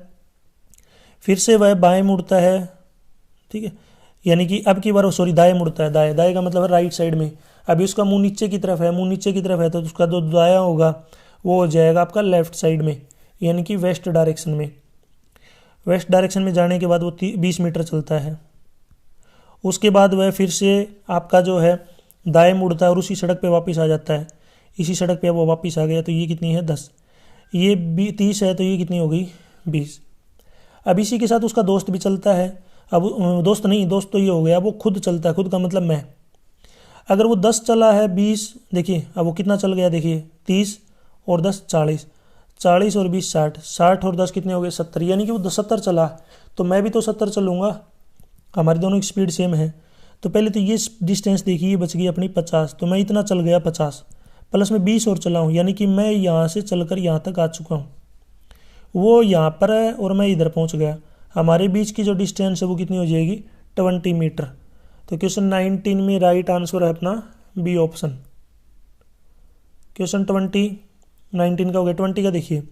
फिर से वह बाएं मुड़ता है, ठीक है, यानी कि अब की बार दाएं मुड़ता है, दाएं का मतलब है राइट साइड में। अभी उसका मुंह नीचे की तरफ है, तो उसका जो दायां होगा वो हो जाएगा आपका लेफ्ट साइड में, यानी कि वेस्ट डायरेक्शन में। वेस्ट डायरेक्शन में जाने के बाद वो 20 मीटर चलता है। उसके बाद वह फिर से आपका जो है दाएं मुड़ता है और उसी सड़क पे वापस आ जाता है। इसी सड़क पे वो वापस आ गया, तो ये कितनी है 10। ये 30 है तो ये कितनी हो गई 20। अब इसी के साथ उसका दोस्त भी चलता है। अब दोस्त नहीं, दोस्त तो ये हो गया, वो खुद चलता है, खुद का मतलब मैं। अगर वो 10 चला है 20, देखिए अब वो कितना चल गया, देखिए 30 और 10 40, 40 और 20 60, 60 और 10 कितने हो गए 70, यानी कि वो 70 चला, तो मैं भी तो 70 चलूँगा, हमारी दोनों की स्पीड सेम है। तो पहले तो ये डिस्टेंस देखिए, ये बच गई अपनी 50, तो मैं इतना चल गया 50, प्लस में 20 और चला हूँ, यानी कि मैं यहाँ से चलकर यहाँ तक आ चुका हूँ। वो यहाँ पर है और मैं इधर पहुँच गया, हमारे बीच की जो डिस्टेंस है वो कितनी हो जाएगी 20 मीटर। तो क्वेश्चन 19 में राइट आंसर है अपना बी ऑप्शन। क्वेश्चन 19 का हो गया। 20 का देखिए,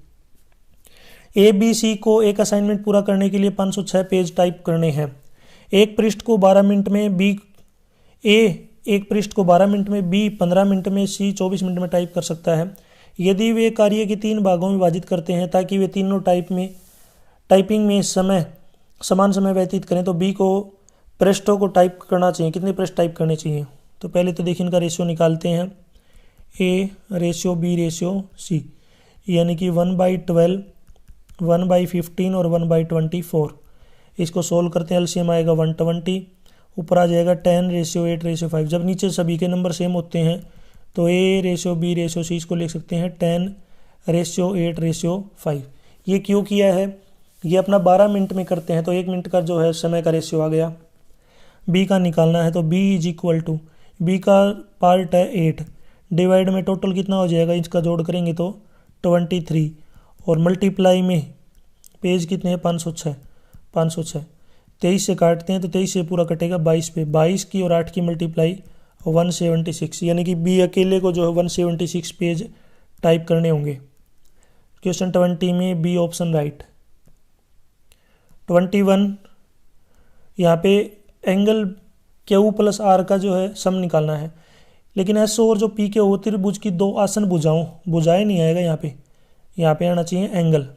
ए बी सी को एक असाइनमेंट पूरा करने के लिए 506 पेज टाइप करने हैं। एक पृष्ठ को 12 मिनट में, बी एक पृष्ठ को 12 मिनट में, बी 15 मिनट में, सी 24 मिनट में टाइप कर सकता है। यदि वे कार्य के 3 भागों में विभाजित करते हैं ताकि वे तीनों टाइपिंग में समान समय व्यतीत करें, तो बी को पृष्ठों को टाइप करना चाहिए, कितने पृष्ठ टाइप करने चाहिए। तो पहले तो देखिए इनका रेशियो निकालते हैं, a ratio b ratio c, यानी कि 1/12, 1/15 और 1/24। इसको सोल्व करते हैं, एलसीएम आएगा 120, ऊपर आ जाएगा 10:8:5। जब नीचे सभी के नंबर सेम होते हैं तो a ratio b ratio c, इसको लिख सकते हैं 10:8:5। ये क्यों किया है, ये अपना 12 मिनट में करते हैं तो 1 मिनट का जो है समय का रेशियो आ गया। बी का निकालना है तो b is equal to, b का पार्ट है 8, डिवाइड में टोटल कितना हो जाएगा, इसका जोड़ करेंगे तो 23, और मल्टीप्लाई में पेज कितने हैं 506, 23 से काटते हैं तो 23 से पूरा कटेगा 22 पे, 22 की और 8 की मल्टीप्लाई 176, यानी कि बी अकेले को जो है 176 पेज टाइप करने होंगे। क्वेश्चन 20 में बी ऑप्शन राइट। 21, यहाँ पे एंगल क्यू प्लस आर का जो है सम निकालना है, लेकिन एस और जो पी के हो त्रिभुज की 2 आसन भुजाएं नहीं आएगा यहाँ पे आना चाहिए एंगल,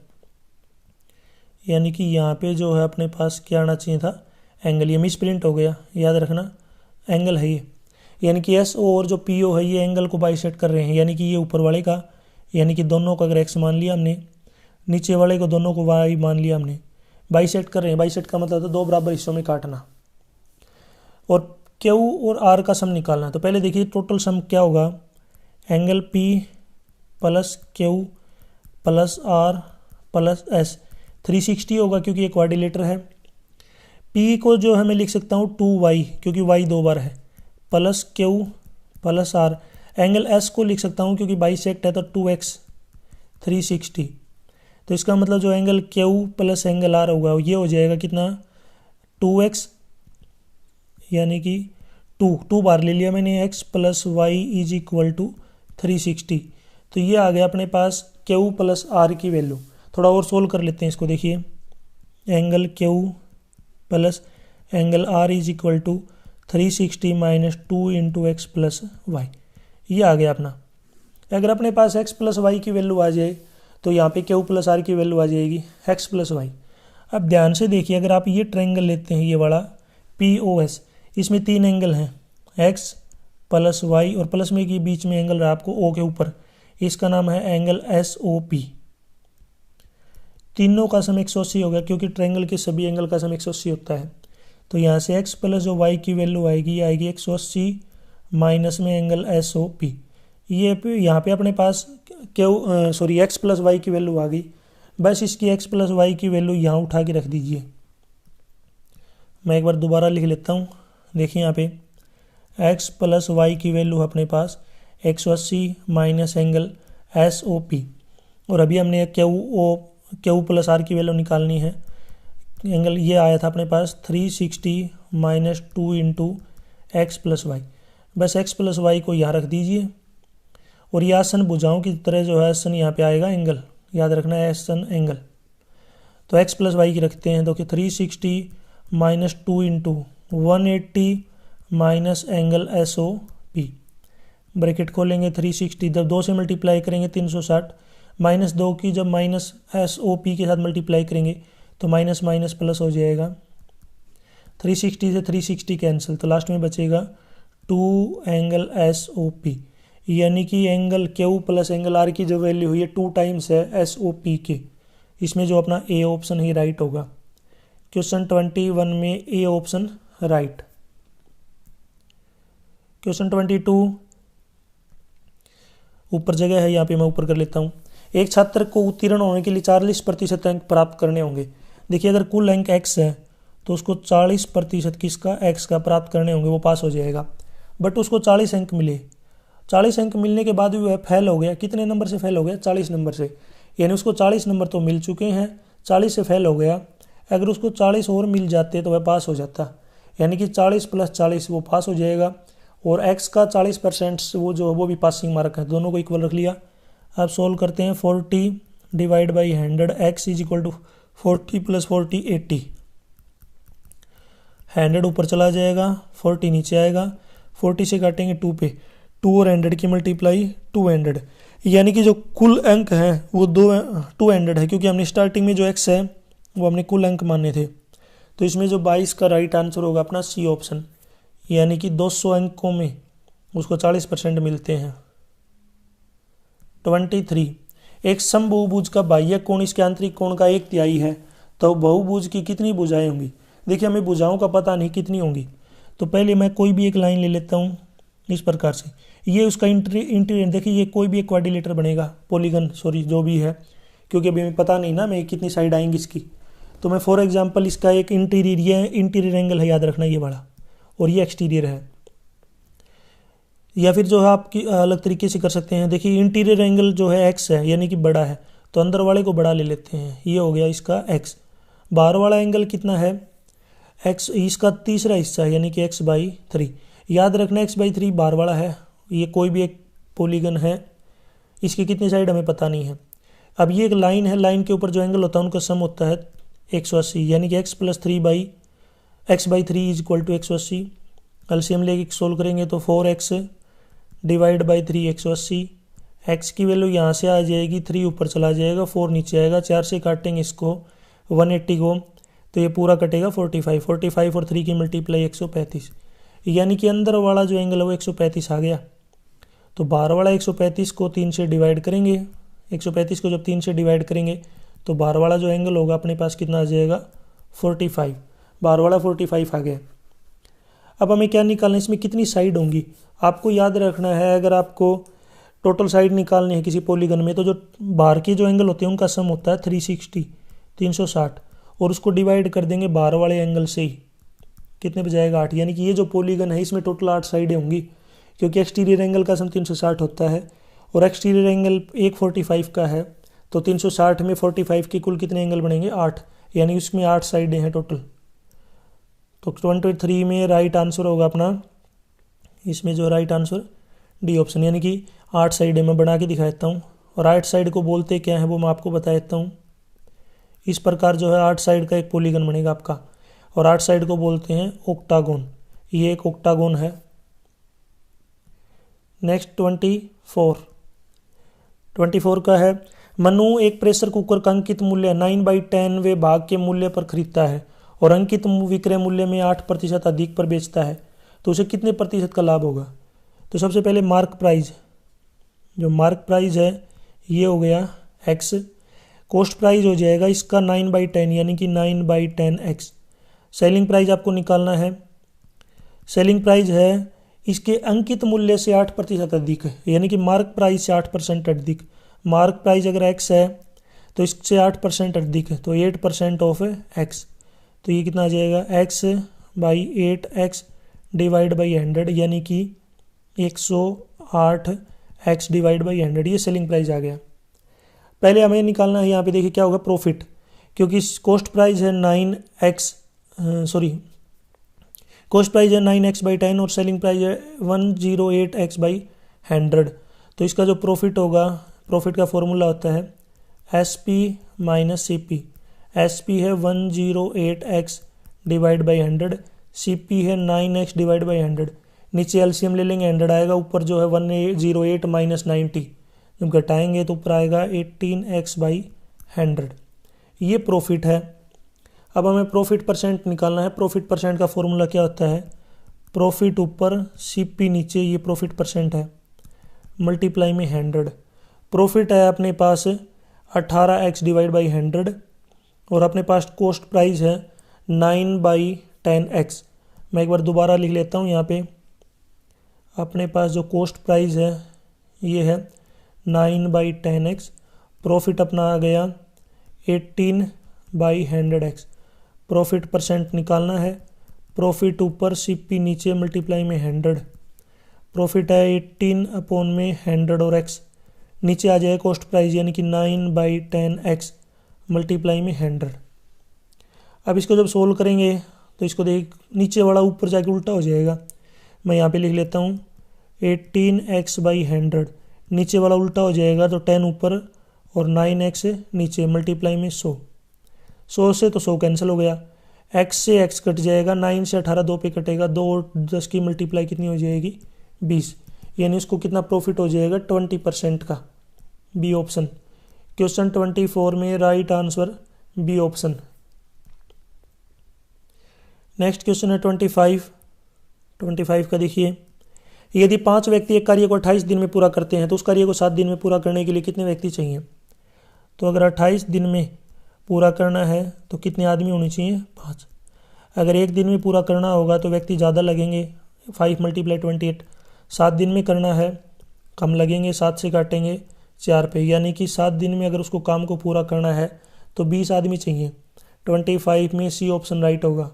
यानी कि यहाँ पे जो है अपने पास क्या आना चाहिए था एंगल, ये मिस प्रिंट हो गया, याद रखना एंगल है ये, यानी कि एस ओ और जो पी ओ है ये एंगल को बाइसेक्ट कर रहे हैं, यानी कि ये ऊपर वाले का, यानी कि दोनों को अगर एक्स मान लिया हमने, नीचे वाले को दोनों को वाई मान लिया हमने, बाइसेक्ट कर रहे हैं। बाइसेक्ट का मतलब था 2 बराबर हिस्सों में काटना। और क्यू और आर का सम निकालना, तो पहले देखिए टोटल सम क्या होगा, angle p plus q plus r plus s 360 होगा क्योंकि एक क्वाड्रिलेटर है। पी को जो है मैं लिख सकता हूँ 2y क्योंकि y 2 बार है, plus q plus r. Angle s को लिख सकता हूँ क्योंकि बाइसेक्ट है तो 2x 360। तो इसका मतलब जो angle q plus angle r होगा ये हो जाएगा कितना 2x, यानी कि 2 बार ले लिया मैंने, x plus y is equal to 360। तो ये आ गया अपने पास क्यू प्लस आर की वैल्यू। थोड़ा और सोल्व कर लेते हैं इसको, देखिए angle q plus angle r is equal to 360 minus 2 into x plus y, ये आ गया अपना। अगर अपने पास x प्लस वाई की वैल्यू आ जाए तो यहाँ पे क्यू प्लस आर की वैल्यू आ जाएगी x प्लस वाई। अब ध्यान से देखिए, अगर आप ये ट्रायंगल लेते हैं ये वाला POS, इसमें 3 एंगल हैं x प्लस वाई और प्लस में के बीच में एंगल रहा आपको O के ऊपर, इसका नाम है एंगल SOP। तीनों का सम 180 हो गया क्योंकि ट्रायंगल के सभी एंगल का सम 180 होता है। तो यहाँ से x प्लस जो y की वैल्यू आएगी आएगी 180 माइनस में एंगल SOP। ये यहाँ पे अपने पास x प्लस वाई की वैल्यू आ गई, बस इसकी x प्लस वाई की वैल्यू यहाँ उठा के रख दीजिए। मैं एक बार दोबारा लिख लेता हूँ, देखिए यहाँ पे x प्लस वाई की वैल्यू अपने पास 180 माइनस एंगल SOP, और अभी हमने क्यू प्लस आर की वैल्यू निकालनी है। एंगल ये आया था अपने पास 360 minus 2 into x plus y, बस x प्लस वाई को यहाँ रख दीजिए और ये आसन भुजाओं की तरह जो है आसन यहाँ पे आएगा एंगल, याद रखना है आसन एंगल। तो x प्लस वाई की रखते हैं, तो कि 360 minus 2 into 180 minus angle SOP, bracket खोलेंगे 360 जब 2 से मल्टीप्लाई करेंगे 360 माइनस 2 की जब माइनस SOP के साथ मल्टीप्लाई करेंगे तो माइनस माइनस प्लस हो जाएगा, 360 से 360 कैंसिल, तो लास्ट में बचेगा 2 एंगल SOP। यानी कि angle q plus angle r की जो वैल्यू हुई है 2 टाइम्स है एस ओ पी के। इसमें जो अपना ए ऑप्शन ही राइट होगा। क्वेश्चन 21 में ए ऑप्शन राइट। क्वेश्चन 22 ऊपर जगह है, यहाँ पे मैं ऊपर कर लेता हूँ। एक छात्र को उत्तीर्ण होने के लिए 40% अंक प्राप्त करने होंगे। देखिए अगर कुल अंक x है तो उसको 40% किसका x का प्राप्त करने होंगे, वो पास हो जाएगा। बट उसको 40 अंक मिले, 40 अंक मिलने के बाद भी वह फेल हो गया। कितने नंबर से फेल हो गया? 40 नंबर से। यानी उसको 40 नंबर तो मिल चुके हैं, 40 से फेल हो गया। अगर उसको 40 और मिल जाते तो वह पास हो जाता। यानी कि 40 + 40 वो पास हो जाएगा। और x का 40% वो भी पासिंग मार्क है, दोनों को इक्वल रख लिया। अब सोल्व करते हैं। 40 divide by 100 x is equal to 40 + 40 80। 100 ऊपर चला जाएगा, 40 नीचे आएगा। 40 से काटेंगे 2 पे, 2 और 100 की मल्टीप्लाई 200। यानी कि जो कुल अंक है वो 200 है, क्योंकि हमने स्टार्टिंग में जो x है वो हमने कुल अंक माने थे। तो इसमें जो 22 का राइट आंसर होगा अपना सी ऑप्शन। यानी कि 200 अंकों में उसको 40% मिलते हैं। 23 एक समबहुभुज का बाह्य कोण इसके आंतरिक कोण का 1/3 है, तो बहुभुज की कितनी भुजाएं होंगी? देखिए हमें भुजाओं का पता नहीं कितनी होंगी, तो पहले मैं कोई भी एक लाइन ले लेता हूँ इस प्रकार से। ये उसका इंटीरियर देखिए, ये कोई भी एक क्वाड्रिलेटर बनेगा, पॉलीगन सॉरी जो भी है, क्योंकि अभी हमें पता नहीं ना मैं कितनी साइड आएंगी इसकी। तो मैं फॉर एग्जांपल इसका एक इंटीरियर, ये इंटीरियर एंगल है, याद रखना ये वाला, और ये एक्सटीरियर है। या फिर जो है आपकी अलग तरीके से कर सकते हैं। देखिए इंटीरियर एंगल जो है x है, यानी कि बड़ा है, तो अंदर वाले को बड़ा ले लेते हैं, ये हो गया इसका x। बाहर वाला एंगल कितना है? x, इसका तीसरा हिस्सा है, यानी कि x/3। याद रखना x/3 बाहर वाला है। ये कोई भी एक पॉलीगन है, इसकी कितनी साइड हमें पता नहीं है। अब ये एक लाइन है, लाइन के ऊपर जो एंगल होता है उनका सम होता है 180, यानी कि x + 3/x/3 is equal to 180। LCM लेके सोल्व करेंगे तो 4x डिवाइड बाई 3 180। x की वैल्यू यहाँ से आ जाएगी, 3 ऊपर चला जाएगा, 4 नीचे आएगा। 4 से काटेंगे इसको 180 को, तो ये पूरा कटेगा 45। 45 और 3 की मल्टीप्लाई 135, यानी कि अंदर वाला जो एंगल है वो 135 आ गया। तो बाहर वाला 135 को 3 से डिवाइड करेंगे, 135 को जब 3 से डिवाइड करेंगे तो बाहर वाला जो एंगल होगा अपने पास कितना आ जाएगा? 45। बाहर वाला 45 आ गया। अब हमें क्या निकालना है, इसमें कितनी साइड होंगी? आपको याद रखना है, अगर आपको टोटल साइड निकालनी है किसी पॉलीगन में, तो जो बाहर के जो एंगल होते हैं उनका सम होता है 360, और उसको डिवाइड कर देंगे बाहर वाले एंगल से ही। कितने बजाएगा? 8। यानी कि ये जो पॉलीगन है इसमें टोटल 8 साइडें होंगी, क्योंकि एक्सटीरियर एंगल का सम 360 होता है और एक्सटीरियर एंगल 145 का है। तो 360 में 45 के कुल कितने एंगल बनेंगे? 8, यानी उसमें 8 साइडें हैं टोटल। तो 23 में राइट आंसर होगा अपना, इसमें जो राइट आंसर डी ऑप्शन, यानी कि 8 साइडें मैं बना के दिखा देता हूँ। और 8 साइड को बोलते क्या है वो मैं आपको बता देता हूँ। इस प्रकार जो है 8 साइड का एक पॉलीगन बनेगा आपका, और 8 साइड को बोलते हैं ओक्टागोन। ये एक ओक्टागोन है। नेक्स्ट 24 का है, मनु एक प्रेशर कुकर का अंकित मूल्य 9/10वें भाग के मूल्य पर खरीदता है और अंकित विक्रय मूल्य में 8% अधिक पर बेचता है, तो उसे कितने प्रतिशत का लाभ होगा? तो सबसे पहले मार्क प्राइस, जो मार्क प्राइस है ये हो गया x। कॉस्ट प्राइस हो जाएगा इसका 9/10, यानी कि 9/10x। सेलिंग प्राइस आपको निकालना है। सेलिंग प्राइस है इसके अंकित मूल्य से 8% अधिक है, यानी कि मार्क प्राइस से 8% अधिक। मार्क प्राइस अगर x है तो इससे 8% अधिक है, तो 8% ऑफ x। तो ये कितना आ जाएगा? x/8x डिवाइड बाई 100, यानी कि 108x डिवाइड बाई 100, ये सेलिंग प्राइस आ गया। पहले हमें निकालना है, यहाँ पे देखिए क्या होगा, प्रॉफिट, क्योंकि कॉस्ट प्राइस है 9x/10 और सेलिंग प्राइस है 108x/100। तो इसका जो प्रॉफिट होगा, प्रॉफिट का फॉर्मूला होता है SP - CP। SP है 108x डिवाइड बाई 100, CP है 9x डिवाइड बाई 100। नीचे एलसीएम ले लेंगे, 100 आएगा, ऊपर जो है 108 - 90, जब घटाएंगे तो ऊपर आएगा 18x/100। ये प्रॉफिट है। अब हमें प्रॉफिट परसेंट निकालना है। प्रॉफिट परसेंट का फॉर्मूला क्या होता है? प्रॉफिट ऊपर CP नीचे, ये प्रॉफिट परसेंट है। मल्टीप्लाई में 100। प्रॉफिट है अपने पास 18x डिवाइड बाई 100 और अपने पास कॉस्ट प्राइस है 9/10x। मैं एक बार दोबारा लिख लेता हूँ यहाँ पे। अपने पास जो कॉस्ट प्राइस है ये है 9/10x। प्रॉफिट अपना आ गया 18/100x। प्रॉफिट परसेंट निकालना है। प्रॉफिट ऊपर CP नीचे मल्टीप्लाई में 100। प्रॉफिट है 18/100 और x नीचे आ जाए कॉस्ट प्राइस यानी कि 9/10x मल्टीप्लाई में 100। अब इसको जब सोल्व करेंगे तो इसको देख नीचे वाला ऊपर जाके उल्टा हो जाएगा। मैं यहाँ पे लिख लेता हूँ 18x/100 नीचे वाला उल्टा हो जाएगा तो 10 ऊपर और 9x नीचे मल्टीप्लाई में 100। 100 से तो 100 कैंसिल हो गया। x से x कट जाएगा, 9 से 18 2 पे कटेगा, 2 और 10 की मल्टीप्लाई कितनी हो जाएगी 20। यानी इसको कितना प्रॉफिट हो जाएगा 20% का। B option. क्वेश्चन 24 में right answer B option. Next question है 25 का देखिए। यदि 5 व्यक्ति एक कार्य को 28 दिन में पूरा करते हैं तो उस कार्य को 7 दिन में पूरा करने के लिए कितने व्यक्ति चाहिए। तो अगर 28 दिन में पूरा करना है तो कितने आदमी होने चाहिए 5। अगर एक दिन में पूरा करना होगा तो व्यक्ति ज़्यादा लगेंगे 5 × 28। 7 दिन में करना है कम लगेंगे, 7 से काटेंगे 4 पे, यानी कि 7 दिन में अगर उसको काम को पूरा करना है तो 20 आदमी चाहिए। 25 में सी ऑप्शन राइट होगा।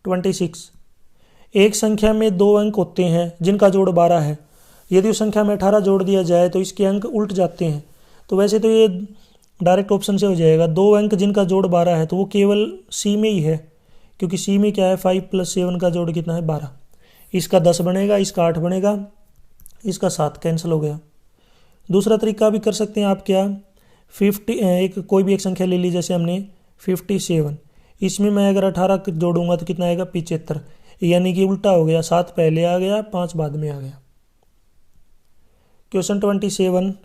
26 एक संख्या में 2 अंक होते हैं जिनका जोड़ 12 है। यदि उस संख्या में 18 जोड़ दिया जाए तो इसके अंक उल्ट जाते हैं। तो वैसे तो ये डायरेक्ट ऑप्शन से हो जाएगा। 2 अंक जिनका जोड़ 12 है तो वो केवल सी में ही है, क्योंकि सी में क्या है 5 + 7 का जोड़ कितना है 12। इसका 10 बनेगा, इसका 8 बनेगा, इसका 7 कैंसिल हो गया। दूसरा तरीका भी कर सकते हैं आप, क्या 50 कोई भी एक संख्या ले ली, जैसे हमने 57। इसमें मैं अगर 18 जोड़ूंगा तो कितना आएगा 75, यानी कि उल्टा हो गया, 7 पहले आ गया 5 बाद में आ गया। क्वेश्चन 27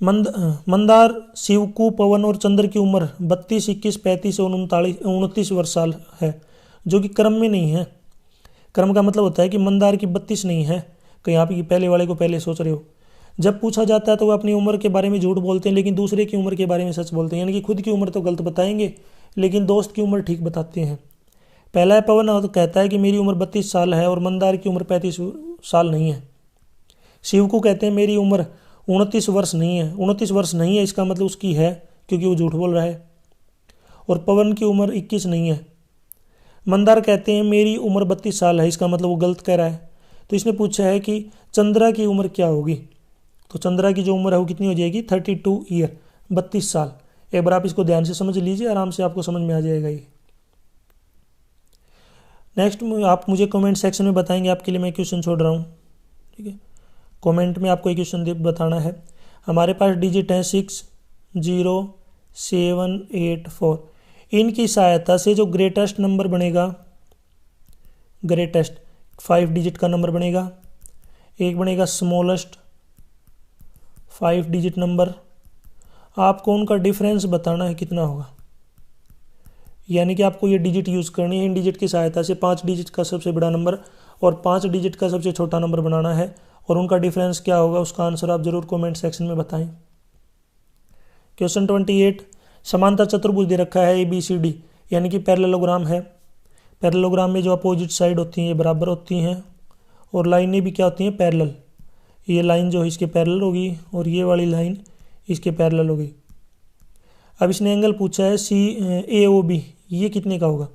मंदार, शिवकू, पवन और चंद्र की उम्र 32, 21, 35 और 29 वर्ष साल है, जो कि क्रम में नहीं है। क्रम का मतलब होता है कि मंदार की 32 नहीं है, कहीं आप पहले वाले को पहले सोच रहे हो। जब पूछा जाता है तो वो अपनी उम्र के बारे में झूठ बोलते हैं, लेकिन दूसरे की उम्र के बारे में सच बोलते हैं। यानी कि खुद की उम्र तो गलत बताएंगे लेकिन दोस्त की उम्र ठीक बताते हैं। पहला है पवन, तो कहता है कि मेरी उम्र 32 साल है और मंदार की उम्र 35 साल नहीं है। शिवकू कहते हैं मेरी उम्र 29 वर्ष नहीं है। 29 वर्ष नहीं है इसका मतलब उसकी है, क्योंकि वो झूठ बोल रहा है। और पवन की उम्र 21 नहीं है। मंदार कहते हैं मेरी उम्र 32 साल है, इसका मतलब वो गलत कह रहा है। तो इसने पूछा है कि चंद्रा की उम्र क्या होगी। तो चंद्रा की जो उम्र है वो कितनी हो जाएगी 32 ईयर, 32 साल। एक बार आप इसको ध्यान से समझ लीजिए, आराम से आपको समझ में आ जाएगा ये। नेक्स्ट आप मुझे कमेंट सेक्शन में बताएंगे, आपके लिए मैं क्वेश्चन छोड़ रहा हूँ, ठीक है। कमेंट में आपको एक क्वेश्चन बताना है। हमारे पास डिजिट है 6, 0, 7, 8, 4। इनकी सहायता से जो ग्रेटेस्ट नंबर बनेगा, ग्रेटेस्ट 5 डिजिट का नंबर बनेगा, एक बनेगा स्मॉलेस्ट 5 डिजिट नंबर। आपको उनका डिफरेंस बताना है कितना होगा। यानी कि आपको ये डिजिट यूज़ करनी है। इन डिजिट की सहायता से 5 डिजिट का सबसे बड़ा नंबर और 5 डिजिट का सबसे छोटा नंबर बनाना है, और उनका डिफरेंस क्या होगा उसका आंसर आप जरूर कमेंट सेक्शन में बताएं। क्वेश्चन 28 समांतर चतुर्भुज दे रखा है ABCD, यानी कि पैरेललोग्राम है। पैरेललोग्राम में जो अपोजिट साइड होती हैं ये बराबर होती हैं और लाइनें भी क्या होती हैं पैरेलल। ये लाइन जो है इसके पैरेलल होगी और ये वाली लाइन इसके पैरेलल होगी। अब इसने एंगल पूछा है CAOB, ये कितने का होगा।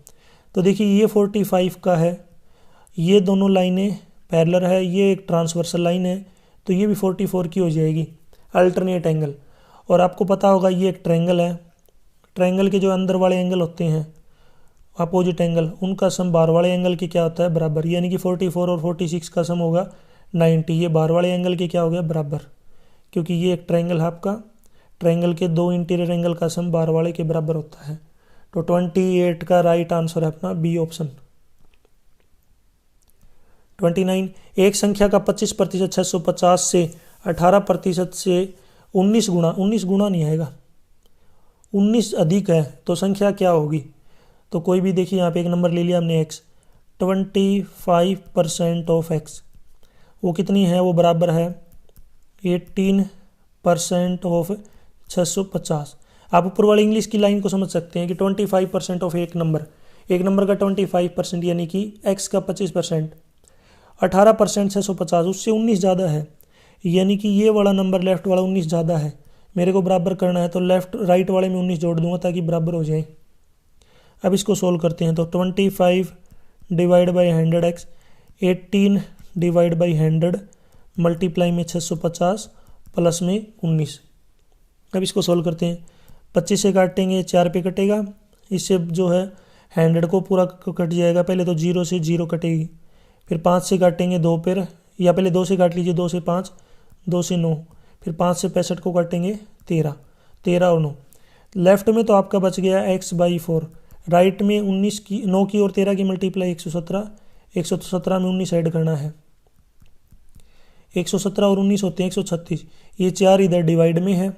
तो देखिए ये 45 का है, ये दोनों लाइनें पैरेलल है, ये एक ट्रांसवर्सल लाइन है, तो ये भी 44 की हो जाएगी अल्टरनेट एंगल। और आपको पता होगा ये एक ट्रायंगल है। ट्रायंगल के जो अंदर वाले एंगल होते हैं अपोजिट एंगल, उनका सम बाहर वाले एंगल के क्या होता है बराबर। यानी कि 44 और 46 का सम होगा 90। ये बाहर वाले एंगल के क्या हो गया बराबर, क्योंकि ये एक ट्रायंगल है आपका। ट्रायंगल के 2 इंटीरियर एंगल का सम बाहर वाले के बराबर होता है। तो 28 का राइट आंसर है अपना बी ऑप्शन। 29 एक संख्या का 25% 650 से 18% से 19 गुना नहीं आएगा, 19 अधिक है तो संख्या क्या होगी। तो कोई भी देखिए यहाँ पे एक नंबर ले लिया हमने x, 25% ऑफ एक्स, वो कितनी है, वो बराबर है 18% ऑफ 650। आप ऊपर वाली इंग्लिश की लाइन को समझ सकते हैं कि 25% ऑफ एक नंबर का 25% यानी कि एक्स का 25%, 18% 650, उससे 19 ज़्यादा है, यानी कि ये वाला नंबर लेफ्ट वाला 19 ज़्यादा है। मेरे को बराबर करना है तो लेफ्ट राइट वाले में 19 जोड़ दूंगा ताकि बराबर हो जाए। अब इसको सोल्व करते हैं तो 25 divide by 100x, 18 divide by 100 multiply में 650 प्लस में 19। अब इसको सोल्व करते हैं, 25 से काटेंगे 4 पे कटेगा, इससे जो है 100 को पूरा कट जाएगा। पहले तो 0 से 0 कटेगी, फिर 5 से काटेंगे 2 पर, या पहले 2 से काट लीजिए, 2 से 5, 2 से 9, फिर 5 से 65 को काटेंगे 13, 13 और 9। लेफ्ट में तो आपका बच गया x/4, राइट में 19 की 9 की और 13 की मल्टीप्लाई 117, 117 में 19 ऐड करना है, 117 और 19 होते हैं 136। ये 4 इधर डिवाइड में है,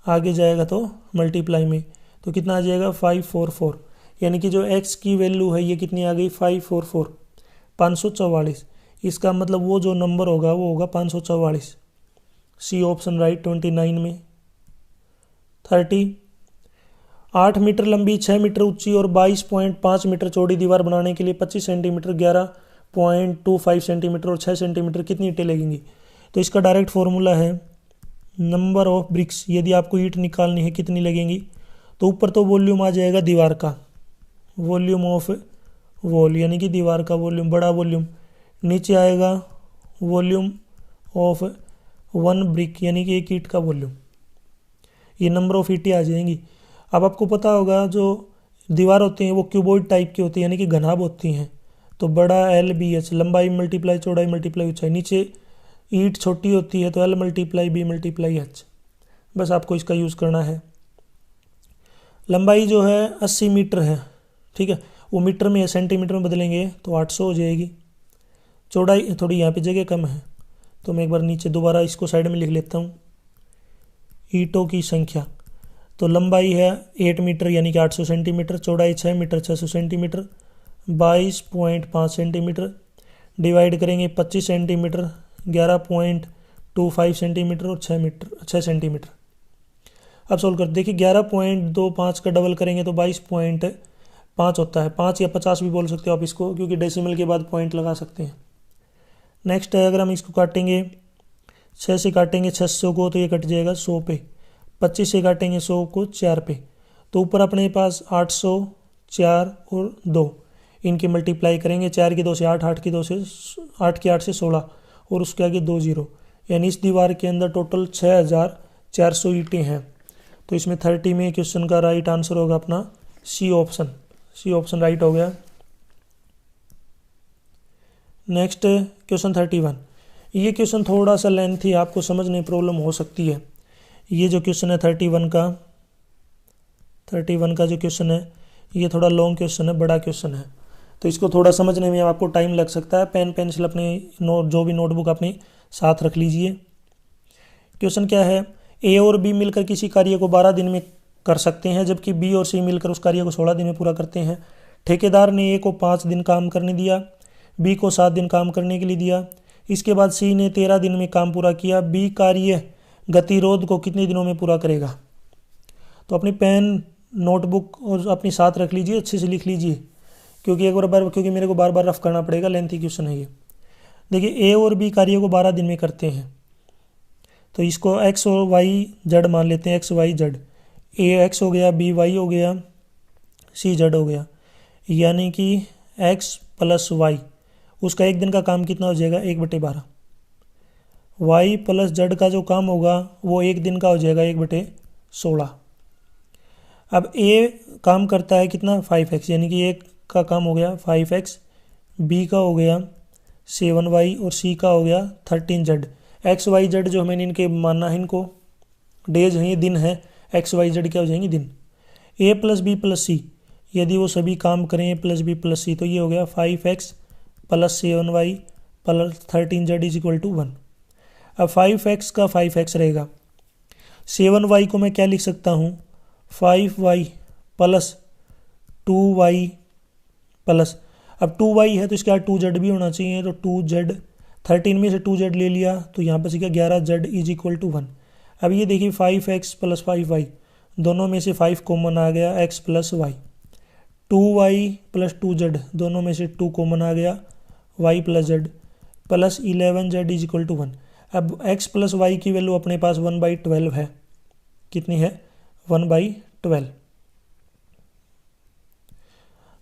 आगे जाएगा तो मल्टीप्लाई में, तो कितना आ जाएगा 544, यानी कि जो x की वैल्यू है ये कितनी आ गई 544, 544। इसका मतलब वो जो नंबर होगा वो होगा 544। सी ऑप्शन राइट 29 में। 30, 8 मीटर लंबी, 6 मीटर ऊंची और 22.5 मीटर चौड़ी दीवार बनाने के लिए 25 सेंटीमीटर, 11.25 सेंटीमीटर और 6 सेंटीमीटर कितनी ईंटें लगेंगी। तो इसका डायरेक्ट फॉर्मूला है नंबर ऑफ ब्रिक्स। यदि आपको ईंट निकालनी है कितनी लगेंगी, तो ऊपर तो वॉल्यूम आ जाएगा दीवार का, वॉल्यूम ऑफ वॉल यानी कि दीवार का वॉल्यूम, बड़ा वॉल्यूम। नीचे आएगा वॉल्यूम ऑफ 1 ब्रिक यानी कि एक ईंट का वॉल्यूम। ये नंबर ऑफ ईंटें आ जाएंगी। अब आपको पता होगा जो दीवार होती हैं वो क्यूबॉइड टाइप की होती है, यानी कि घनाभ होती हैं। तो बड़ा LBH, लंबाई मल्टीप्लाई चौड़ाई मल्टीप्लाई ऊंचाई। नीचे ईंट छोटी होती है तो L multiply B multiply H। बस आपको इसका यूज़ करना है। लंबाई जो है 80 मीटर है, ठीक है, वो मीटर में सेंटीमीटर में बदलेंगे तो 800 हो जाएगी। चौड़ाई थोड़ी यहाँ पे जगह कम है तो मैं एक बार नीचे दोबारा इसको साइड में लिख लेता हूँ। ईंटों की संख्या, तो लंबाई है 8 मीटर यानी कि 800 सेंटीमीटर, चौड़ाई 6 मीटर 600 सेंटीमीटर, 22.5 सेंटीमीटर, डिवाइड करेंगे 25 सेंटीमीटर, 11.25 सेंटीमीटर और 6 सेंटीमीटर। अब सोल्व कर देखिए, 11.25 का डबल करेंगे तो 22.5 होता है। 5 या 50 भी बोल सकते हो आप इसको, क्योंकि डेसिमल के बाद पॉइंट लगा सकते हैं। नेक्स्ट है, अगर हम इसको काटेंगे 6 से काटेंगे 600 को तो ये कट जाएगा 100 पे, 25 से काटेंगे 100 को 4 पे, तो ऊपर अपने पास 800, 4 और 2, इनकी मल्टीप्लाई करेंगे। 4 की 2 से 8, 8 की 2 से 8 की 8 से 16 और उसके आगे 2 0, यानी इस दीवार के अंदर टोटल 6400 ईंटें हैं। तो इसमें 30 में क्वेश्चन का राइट आंसर होगा अपना C option. C option right हो गया। Next question 31। ये क्वेश्चन थोड़ा सा लेंथी, आपको समझने में प्रॉब्लम हो सकती है। ये जो क्वेश्चन है 31 का जो क्वेश्चन है ये थोड़ा लॉन्ग क्वेश्चन है, बड़ा क्वेश्चन है, तो इसको थोड़ा समझने में आपको टाइम लग सकता है। पेन पेंसिल अपने जो भी नोटबुक अपने साथ रख लीजिए। क्वेश्चन क्या है, ए और बी मिलकर किसी कार्य को 12 दिन में कर सकते हैं, जबकि बी और सी मिलकर उस कार्य को 16 दिन में पूरा करते हैं। ठेकेदार ने ए को 5 दिन काम करने दिया, बी को 7 दिन काम करने के लिए दिया। इसके बाद सी ने 13 दिन में काम पूरा किया। बी कार्य गतिरोध को कितने दिनों में पूरा करेगा। तो अपनी पेन नोटबुक और अपनी साथ रख लीजिए, अच्छे से लिख लीजिए, क्योंकि मेरे को बार बार रफ करना पड़ेगा, लेंथी क्वेश्चन है ये। देखिए, ए और बी कार्य को 12 दिन में करते हैं, तो इसको एक्स और वाई जेड मान लेते हैं। एक्स वाई जेड, ए एक्स हो गया, बी वाई हो गया, सी जेड हो गया, यानी कि एक्स प्लस वाई, उसका एक दिन का काम कितना हो जाएगा 1/12। वाई प्लस जेड का जो काम होगा वो एक दिन का हो जाएगा 1/16। अब ए काम करता है कितना 5x, यानी कि एक का काम हो गया 5x, बी का हो गया 7y और सी का हो गया 13z। एक्स वाई जेड जो मैंने इनके मानना है, इनको डेज हैं, ये दिन है, एक्स वाई जेड क्या हो जाएंगे दिन। A plus B plus C, यदि वो सभी काम करें A plus B plus C, तो ये हो गया 5x plus 7y plus 13z is equal to 1। अब 5x का 5x रहेगा, 7y को मैं क्या लिख सकता हूँ 5y प्लस 2y प्लस, अब 2y है तो इसके बाद 2z भी होना चाहिए, तो 2z 13 में से 2z ले लिया तो यहाँ पर सीखा 11z इज इक्वल टू 1। अब ये देखिए 5x प्लस 5y, दोनों में से 5 कॉमन आ गया, x plus Y. 2y plus 2z, दोनों में से 2 कॉमन आ गया, y plus z plus 11z is equal to 1। अब x प्लस वाई की वैल्यू अपने पास 1/12 है। कितनी है? 1/12।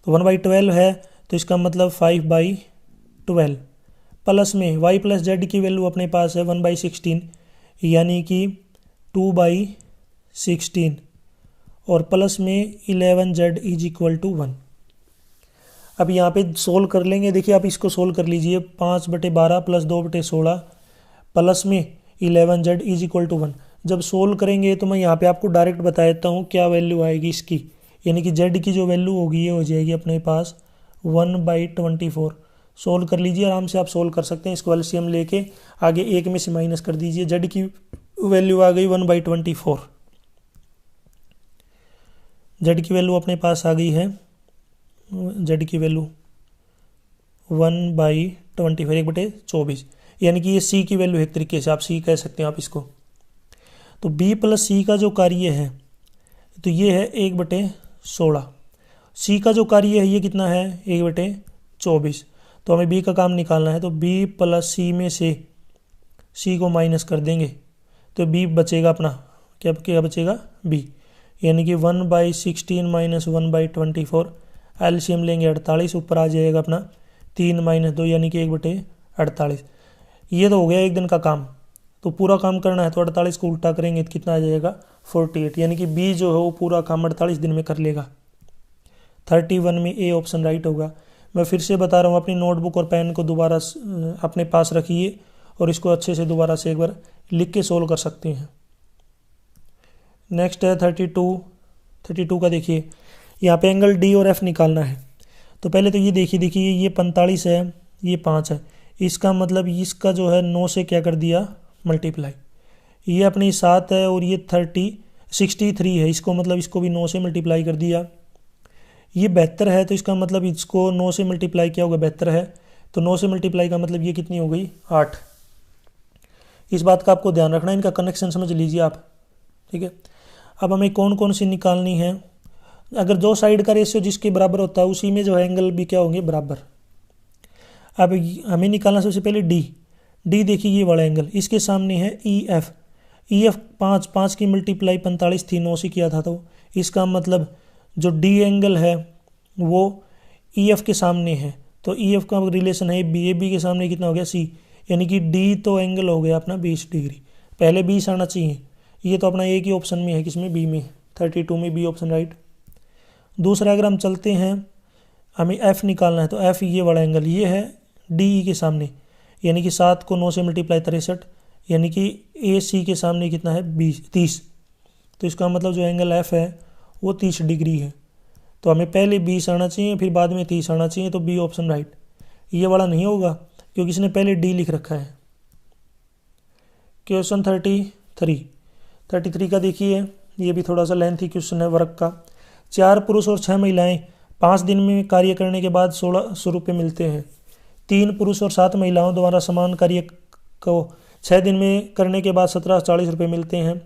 तो 1/12 है तो इसका मतलब 5/12 प्लस में y प्लस z की वैल्यू अपने पास है 1/16 यानी कि 2/16 और प्लस में 11z इज इक्वल टू 1। अब यहाँ पे सोल्व कर लेंगे। देखिए आप इसको सोल्व कर लीजिए, 5/12 प्लस 2/16 प्लस में 11z इज इक्वल टू 1। जब सोल्व करेंगे तो मैं यहाँ पे आपको डायरेक्ट बता देता हूँ क्या वैल्यू आएगी इसकी, यानी कि z की जो वैल्यू होगी ये हो जाएगी अपने पास 1/24। सोल्व कर लीजिए, आराम से आप सोल्व कर सकते हैं। इसको एलसीएम लेके आगे एक में से माइनस कर दीजिए, z की वैल्यू आ गई 1/24। z की वैल्यू अपने पास आ गई है, z की वैल्यू 1/24 1/24, यानी कि ये c की वैल्यू है, एक तरीके से आप c कह सकते हैं आप इसको। तो b प्लस c का जो कार्य है तो ये है 1/16। c का जो कार्य है ये कितना है? 1/24। तो हमें b का काम निकालना है, तो b प्लस c में से c को माइनस कर देंगे तो b बचेगा अपना, क्या बचेगा? b, यानी कि 1/16 माइनस 1/24। एलसीएम लेंगे 48, ऊपर आ जाएगा अपना 3 - 2 यानी कि 1/48। ये तो हो गया एक दिन का काम। तो पूरा काम करना है तो 48 को उल्टा करेंगे तो कितना आ जाएगा? 48, यानी कि बी जो है वो पूरा काम 48 दिन में कर लेगा। 31 में ए ऑप्शन राइट होगा। मैं फिर से बता रहा हूँ, अपनी नोटबुक और पेन को दोबारा अपने पास रखिए और इसको अच्छे से दोबारा से एक बार लिख के सोल्व कर सकते हैं। नेक्स्ट है 32 का देखिए, यहाँ पे एंगल डी और एफ निकालना है। तो पहले तो ये देखिए ये 45 है, ये 5 है, इसका मतलब इसका जो है 9 से क्या कर दिया? मल्टीप्लाई। ये अपनी 7 है और ये 63 है, इसको मतलब इसको भी 9 से मल्टीप्लाई कर दिया। ये 72 है तो इसका मतलब इसको 9 से मल्टीप्लाई क्या होगा? 72 है तो 9 से मल्टीप्लाई का मतलब ये कितनी हो गई? 8। इस बात का आपको ध्यान रखना है, इनका कनेक्शन समझ लीजिए आप, ठीक है। अब हमें कौन कौन सी निकालनी है? अगर दो साइड का रेशियो जिसके बराबर होता है उसी में जो है एंगल भी क्या होंगे? बराबर। अब हमें निकालना सबसे पहले डी देखिए ये वाला एंगल, इसके सामने है ई एफ 5 की मल्टीप्लाई 45 थी, 9 से किया था, तो इसका मतलब जो डी एंगल है वो ई एफ के सामने है, तो ई एफ का रिलेशन है बी के सामने कितना हो गया? सी, यानी कि डी तो एंगल हो गया अपना 20 डिग्री। पहले 20 आना चाहिए, ये तो अपना एक ही ऑप्शन में है, किसमें? बी में, 32 में बी ऑप्शन राइट। दूसरा अगर हम चलते हैं, हमें एफ निकालना है, तो एफ ये वाला एंगल ये है डी के सामने, यानी कि 7 को 9 से मल्टीप्लाई 63, यानी कि ए सी के सामने कितना है? 30। तो इसका मतलब जो एंगल एफ है वो 30 डिग्री है। तो हमें पहले 20 आना चाहिए फिर बाद में 30 आना चाहिए, तो बी ऑप्शन राइट। ये वाला नहीं होगा क्योंकि इसने पहले डी लिख रखा है। क्वेश्चन 33 का देखिए, ये भी थोड़ा सा लेंथी क्वेश्चन है वर्क का। 4 पुरुष और 6 महिलाएं 5 दिन में कार्य करने के बाद 1600 रुपये मिलते हैं। 3 पुरुष और 7 महिलाओं द्वारा समान कार्य को 6 दिन में करने के बाद 1740 रुपये मिलते हैं।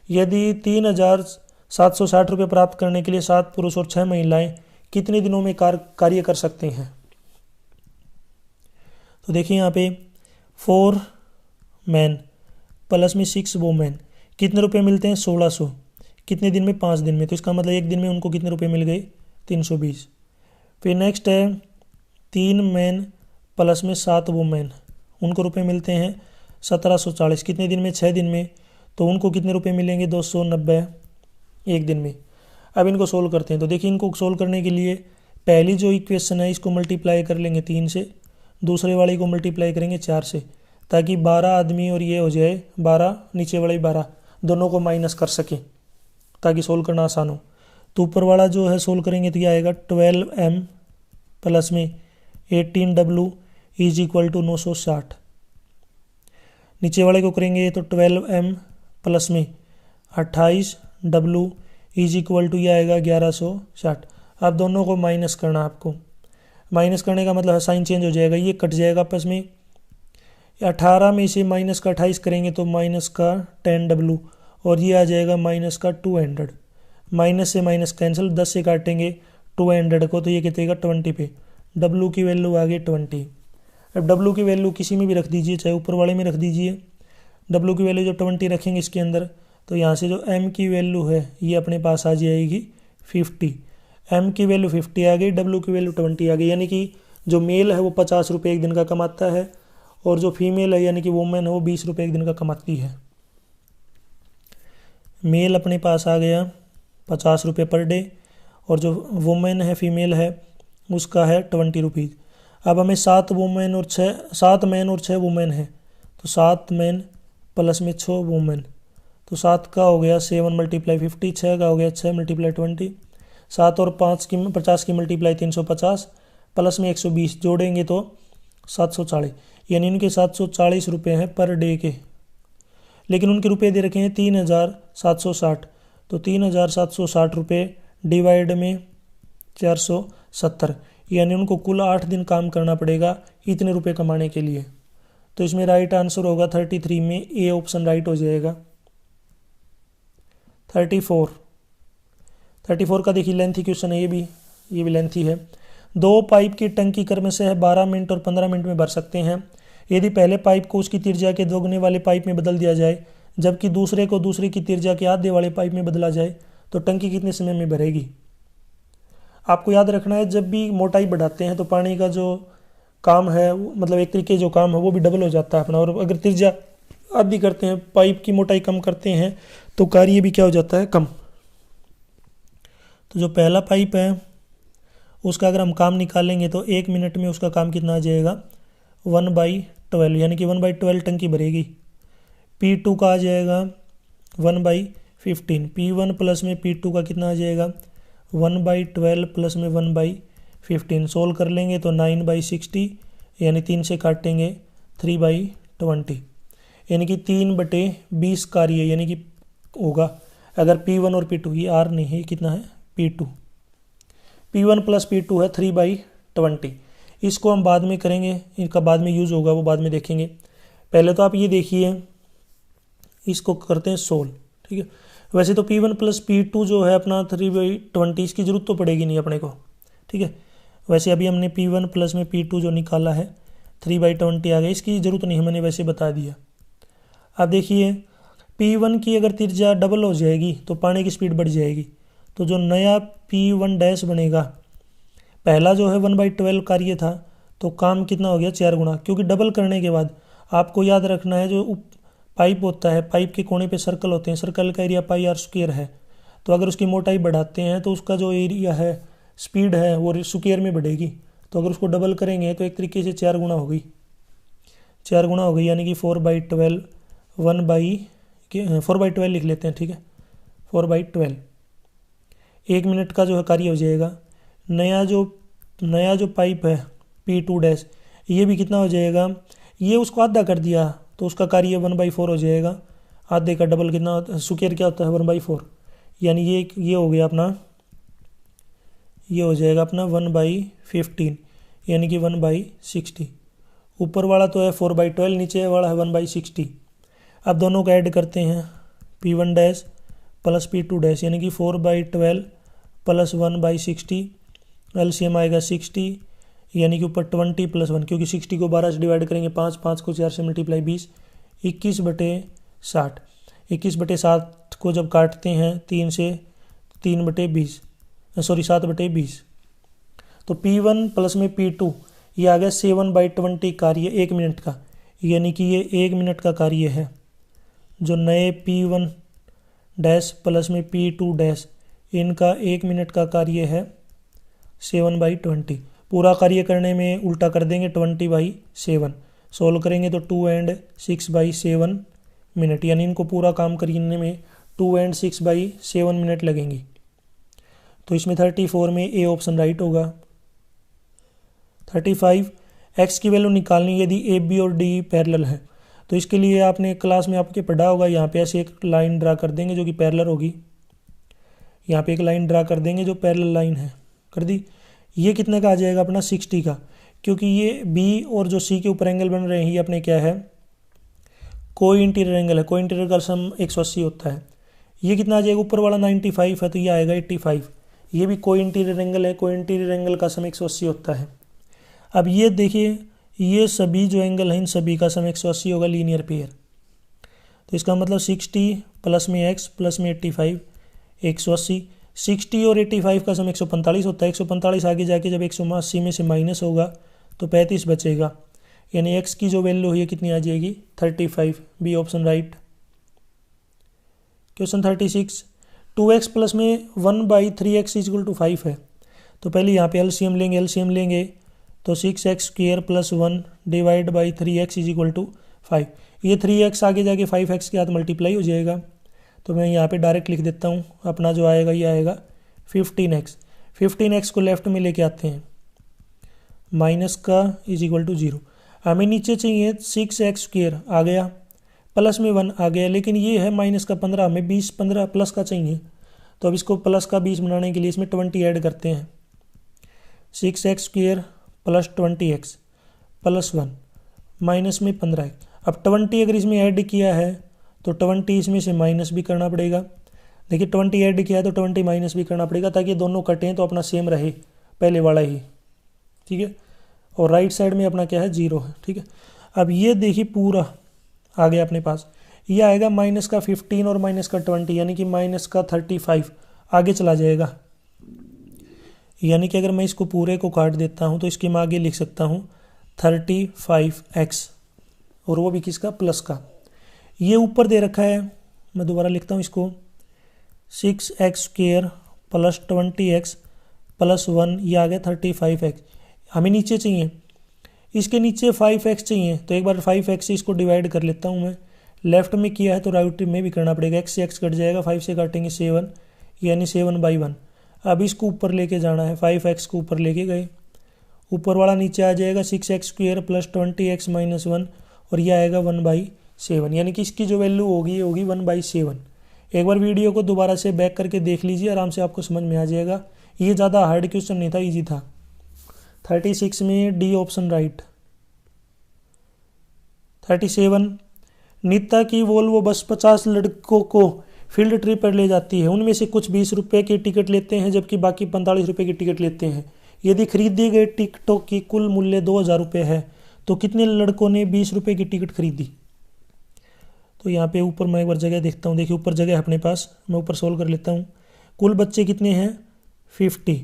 यदि 3760 रुपये प्राप्त करने के लिए 7 पुरुष और 6 महिलाएं कितने दिनों में कार्य कर सकते हैं? तो देखिए यहाँ पे 4 मैन प्लस में 6 वोमेन कितने रुपए मिलते हैं? 1600। कितने दिन में? 5 दिन में। तो इसका मतलब एक दिन में उनको कितने रुपए मिल गए? 320। फिर नेक्स्ट है 3 मैन प्लस में 7 वोमेन, उनको रुपए मिलते हैं 1740। कितने दिन में? 6 दिन में। तो उनको कितने रुपए मिलेंगे? 290 एक दिन में। अब इनको सोल्व करते हैं। तो देखिए इनको सोल्व करने के लिए पहली जो इक्वेशन है इसको मल्टीप्लाई कर लेंगे 3 से, दूसरे वाले को मल्टीप्लाई करेंगे 4 से, ताकि 12 आदमी और ये हो जाए 12, नीचे वाले 12, दोनों को माइनस कर सकें ताकि सोल्व करना आसान हो। तो ऊपर वाला जो है सोल्व करेंगे तो क्या आएगा? 12m प्लस में 18w इज इक्वल टू 960। नीचे वाले को करेंगे तो 12m प्लस में 28w इज इक्वल टू यह आएगा 1160। अब दोनों को माइनस करना आपको। माइनस करने का मतलब है साइन चेंज हो जाएगा, ये कट जाएगा आपस में। 18 में से माइनस का 28 करेंगे तो माइनस का 10W, और ये आ जाएगा माइनस का 200। माइनस से माइनस कैंसिल, 10 से काटेंगे 200 को तो ये कितने 20 पे। W की वैल्यू आ गई 20। अब W की वैल्यू किसी में भी रख दीजिए, चाहे ऊपर वाले में रख दीजिए। W की वैल्यू जो 20 रखेंगे इसके अंदर, तो यहाँ से जो M की वैल्यू है ये अपने पास आ जाएगी 50। M की वैल्यू 50 आ गई, W की वैल्यू 20 आ गई। यानी कि जो मेल है वो 50 रुपये एक दिन का कमाता है, और जो फीमेल है यानी कि वुमेन है वो 20 रुपये एक दिन का कमाती है। मेल अपने पास आ गया 50 रुपये पर डे, और जो वुमेन है फीमेल है उसका है 20 रुपीज़। अब हमें 7 मैन और 6 वुमेन है, तो 7 मैन प्लस में 6 वुमेन, तो 7 का हो गया 7 × 50, 6 का हो गया 6 × 20, 7 और 5 की 50 की मल्टीप्लाई 350, प्लस में 120 जोड़ेंगे तो 740। यानी इनके 740 रुपये हैं पर डे के, लेकिन उनके रुपए दे रखे हैं 3760, तो 3760 रुपये डिवाइड में 470, यानी उनको कुल 8 दिन काम करना पड़ेगा इतने रुपए कमाने के लिए। तो इसमें राइट आंसर होगा 33 में ए ऑप्शन राइट हो जाएगा। 34 का देखिए लेंथी क्वेश्चन है, ये भी लेंथी है। 2 पाइप की टंकी क्रम से 12 मिनट और 15 मिनट में भर सकते हैं। यदि पहले पाइप को उसकी त्रिज्या के दोगुने वाले पाइप में बदल दिया जाए, जबकि दूसरे को दूसरे की त्रिज्या के आधे वाले पाइप में बदला जाए, तो टंकी कितने समय में भरेगी। आपको याद रखना है जब भी मोटाई बढ़ाते हैं तो पानी का जो काम है मतलब एक तरीके जो काम है वो भी डबल हो जाता है अपना, और अगर त्रिज्या आधी करते हैं, पाइप की मोटाई कम करते हैं, तो कार्य भी क्या हो जाता है कम। तो जो पहला पाइप है उसका अगर हम काम निकालेंगे तो 1 मिनट में उसका काम कितना आ जाएगा 1/12, यानी कि 1/12 टंकी भरेगी। P2 का आ जाएगा 1/15, P1 प्लस में P2 का कितना आ जाएगा 1/12 प्लस में 1/15। सोल्व कर लेंगे तो 9/60, यानी 3 से काटेंगे 3/20, यानी कि 3/20 कार्य यानी कि होगा। अगर P1 और P2, ये R नहीं है, कितना है P2, P1 प्लस P2 है 3/20। इसको हम बाद में करेंगे, इनका बाद में यूज़ होगा वो बाद में देखेंगे। पहले तो आप ये देखिए, इसको करते हैं सोल्व, ठीक है। वैसे तो P1 प्लस P2 जो है अपना 3/20, इसकी ज़रूरत तो पड़ेगी नहीं अपने को, ठीक है। वैसे अभी हमने P1 प्लस में P2 जो निकाला है 3/20 आ गया, इसकी ज़रूरत नहीं, मैंने वैसे बता दिया। अब देखिए P1 की अगर त्रिज्या डबल हो जाएगी तो पानी की स्पीड बढ़ जाएगी, तो जो नया P1 डैश बनेगा, पहला जो है 1/12 कार्य था, तो काम कितना हो गया 4 गुना, क्योंकि डबल करने के बाद आपको याद रखना है जो पाइप होता है, पाइप के कोने पे सर्कल होते हैं, सर्कल का एरिया πr² है। तो अगर उसकी मोटाई बढ़ाते हैं तो उसका जो एरिया है, स्पीड है, वो स्क्वायर में बढ़ेगी। तो अगर उसको डबल करेंगे तो एक तरीके से 4 गुना हो गई, 4 गुना हो गई, यानी कि 4/12 4/12 लिख लेते हैं, ठीक है। 4/12 1 मिनट का जो है कार्य हो जाएगा। नया जो पाइप है P2 डैश, ये भी कितना हो जाएगा, ये उसको आधा कर दिया तो उसका कार्य 1/4 हो जाएगा। आधे का डबल कितना स्क्वायर क्या होता है 1/4, यानी ये हो गया अपना, ये हो जाएगा अपना 1/15, यानी कि 1/60। ऊपर वाला तो है 4/12, नीचे वाला है 1/60। अब दोनों को ऐड करते हैं, P1 dash plus P2 dash, यानी कि 4/12 प्लस 1/60, LCM आएगा 60, यानी कि ऊपर 20 प्लस 1, क्योंकि 60 को 12 से डिवाइड करेंगे 5, 5 को 4 से मल्टीप्लाई 20, 21/60। 21/60 को जब काटते हैं 3 से, 7/20। तो P1 प्लस में P2 ये आ गया 7/20 कार्य 1 मिनट का, यानी कि ये 1 मिनट का कार्य है। जो नए P1 डैश प्लस में P2 डैश, इनका 1 मिनट का कार्य है 7/20। पूरा कार्य करने में उल्टा कर देंगे 20/7, सोल्व करेंगे तो 2 and 6/7 मिनट, यानी इनको पूरा काम करने में 2 and 6/7 मिनट लगेंगी। तो इसमें 34 में ए ऑप्शन राइट होगा। 35 एक्स की वैल्यू निकालनी यदि ए बी और डी पैरेलल है। तो इसके लिए आपने क्लास में आपके पढ़ा होगा, यहाँ पे ऐसे एक लाइन ड्रा कर देंगे जो कि पैरेलल होगी। यहाँ पे एक लाइन ड्रा कर देंगे जो पैरेलल लाइन है, कर दी। ये कितने का आ जाएगा अपना 60 का, क्योंकि ये बी और जो सी के ऊपर एंगल बन रहे हैं ये अपने क्या है, कोई इंटीरियर एंगल है, कोई इंटीरियर का सम 180 होता है। ये कितना आ जाएगा, ऊपर वाला 95 है तो ये आएगा 85। ये भी कोई इंटीरियर एंगल है, कोई इंटीरियर एंगल का सम 180 होता है। अब ये देखिए, ये सभी जो एंगल हैं इन सभी का सम 180 होगा, लीनियर पेयर। तो इसका मतलब 60 प्लस में x प्लस में 85 180। 60 और 85 का सम 145 होता है। 145 आगे जाके जब 180 में से माइनस होगा तो 35 बचेगा, यानी x की जो वैल्यू है कितनी आ जाएगी 35। B option right. Question 36, 2x plus में 1/3x इक्वल टू 5 है। तो पहले यहाँ पे एलसीएम लेंगे तो 6x square plus 1 divide by 3x is equal to 5। ये 3x आगे जाके 5x के साथ मल्टीप्लाई हो जाएगा, तो मैं यहाँ पे डायरेक्ट लिख देता हूँ। अपना जो आएगा ये आएगा 15x। 15x को लेफ्ट में लेके आते हैं, माइनस का इज इक्वल टू 0। हमें नीचे चाहिए 6x स्क्वायर आ गया, प्लस में 1 आ गया, लेकिन ये है माइनस का 15, हमें 20 15 प्लस का चाहिए। तो अब इसको प्लस का 20 बनाने के लिए इसमें 20 ऐड करते हैं। 6x square plus 20x plus 1 minus में 15। अब 20 अगर इसमें ऐड किया है तो 20 इसमें से माइनस भी करना पड़ेगा। देखिए 20 ऐड किया है तो 20 माइनस भी करना पड़ेगा, ताकि दोनों कटें तो अपना सेम रहे पहले वाला ही, ठीक है। और राइट साइड में अपना क्या है 0 है, ठीक है। अब ये देखिए पूरा आ गया अपने पास, ये आएगा माइनस का 15 और माइनस का 20, यानी कि माइनस का 35 आगे चला जाएगा। यानी कि अगर मैं इसको पूरे को काट देता हूँ तो इसके मैं आगे लिख सकता हूँ 35x, और वो भी किसका, प्लस का। ये ऊपर दे रखा है, मैं दोबारा लिखता हूँ इसको, 6x square plus 20x plus 1, ये आ गया 35x। हमें नीचे चाहिए, इसके नीचे 5x चाहिए, तो एक बार 5x से इसको डिवाइड कर लेता हूँ मैं। लेफ्ट में किया है तो राइट में भी करना पड़ेगा। x से x कट जाएगा, 5 से काटेंगे 7, यानी 7/1। अब इसको ऊपर लेके जाना है, 5x को ऊपर लेके गए, ऊपर वाला नीचे आ जाएगा 6x square plus 20x minus 1, और यह आएगा 1/7, यानी कि इसकी जो वैल्यू होगी ये होगी 1/7। एक बार वीडियो को दोबारा से बैक करके देख लीजिए, आराम से आपको समझ में आ जाएगा। ये ज़्यादा हार्ड क्वेश्चन नहीं था, ईजी था। 36 में डी ऑप्शन राइट। 37, नीता की वोल्वो बस 50 लड़कों को फील्ड ट्रिप पर ले जाती है। उनमें से कुछ 20 रुपये की टिकट लेते हैं जबकि बाकी 45 रुपये की टिकट लेते हैं। यदि खरीदी गई टिकटों की कुल मूल्य 2000 रुपये है तो कितने लड़कों ने 20 रुपये की टिकट खरीदी। तो यहाँ पे ऊपर मैं एक बार जगह देखता हूँ, देखिए ऊपर जगह है अपने पास, मैं ऊपर सोल्व कर लेता हूँ। कुल बच्चे कितने हैं 50,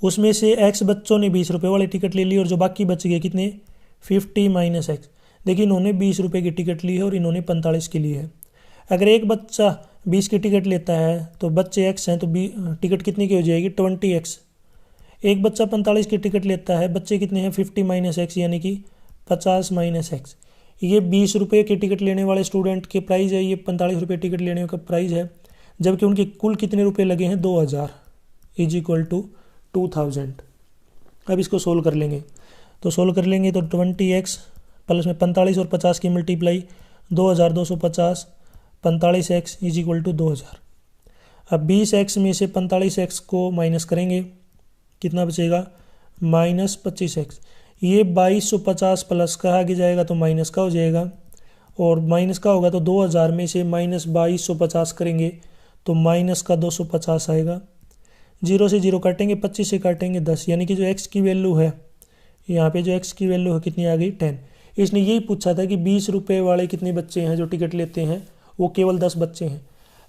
उसमें से x बच्चों ने 20 रुपये वाली टिकट ले ली, और जो बाकी बच गए कितने 50 माइनस x। देखिए इन्होंने 20 रुपये की टिकट ली है और इन्होंने 45 की ली है। अगर एक बच्चा 20 की टिकट लेता है तो बच्चे x हैं, तो टिकट कितनी की हो जाएगी 20x। एक बच्चा 45 की टिकट लेता है, बच्चे कितने हैं 50 माइनस x, यानी कि 50 माइनस x। ये 20 रुपये की टिकट लेने वाले स्टूडेंट के प्राइस है, ये 45 रुपये टिकट लेने का प्राइस है, जबकि उनके कुल कितने रुपये लगे हैं 2000 इज इक्वल टू 2000। अब इसको सोल्व कर लेंगे, तो सोल्व कर लेंगे तो 20x प्लस में 45 और 50 की multiply 2250 45x is equal to 2000। अब 20x में से 45x को माइनस करेंगे, कितना बचेगा -25x। ये 2250 प्लस का आगे जाएगा तो माइनस का हो जाएगा, और माइनस का होगा तो 2000 में से माइनस 2250 करेंगे तो माइनस का 250 आएगा। 0 से 0 काटेंगे, 25 से काटेंगे 10, यानी कि जो x की वैल्यू है यहाँ पे, जो x की वैल्यू है कितनी आ गई 10। इसने यही पूछा था कि 20 रुपये वाले कितने बच्चे हैं जो टिकट लेते हैं, वो केवल 10 बच्चे हैं।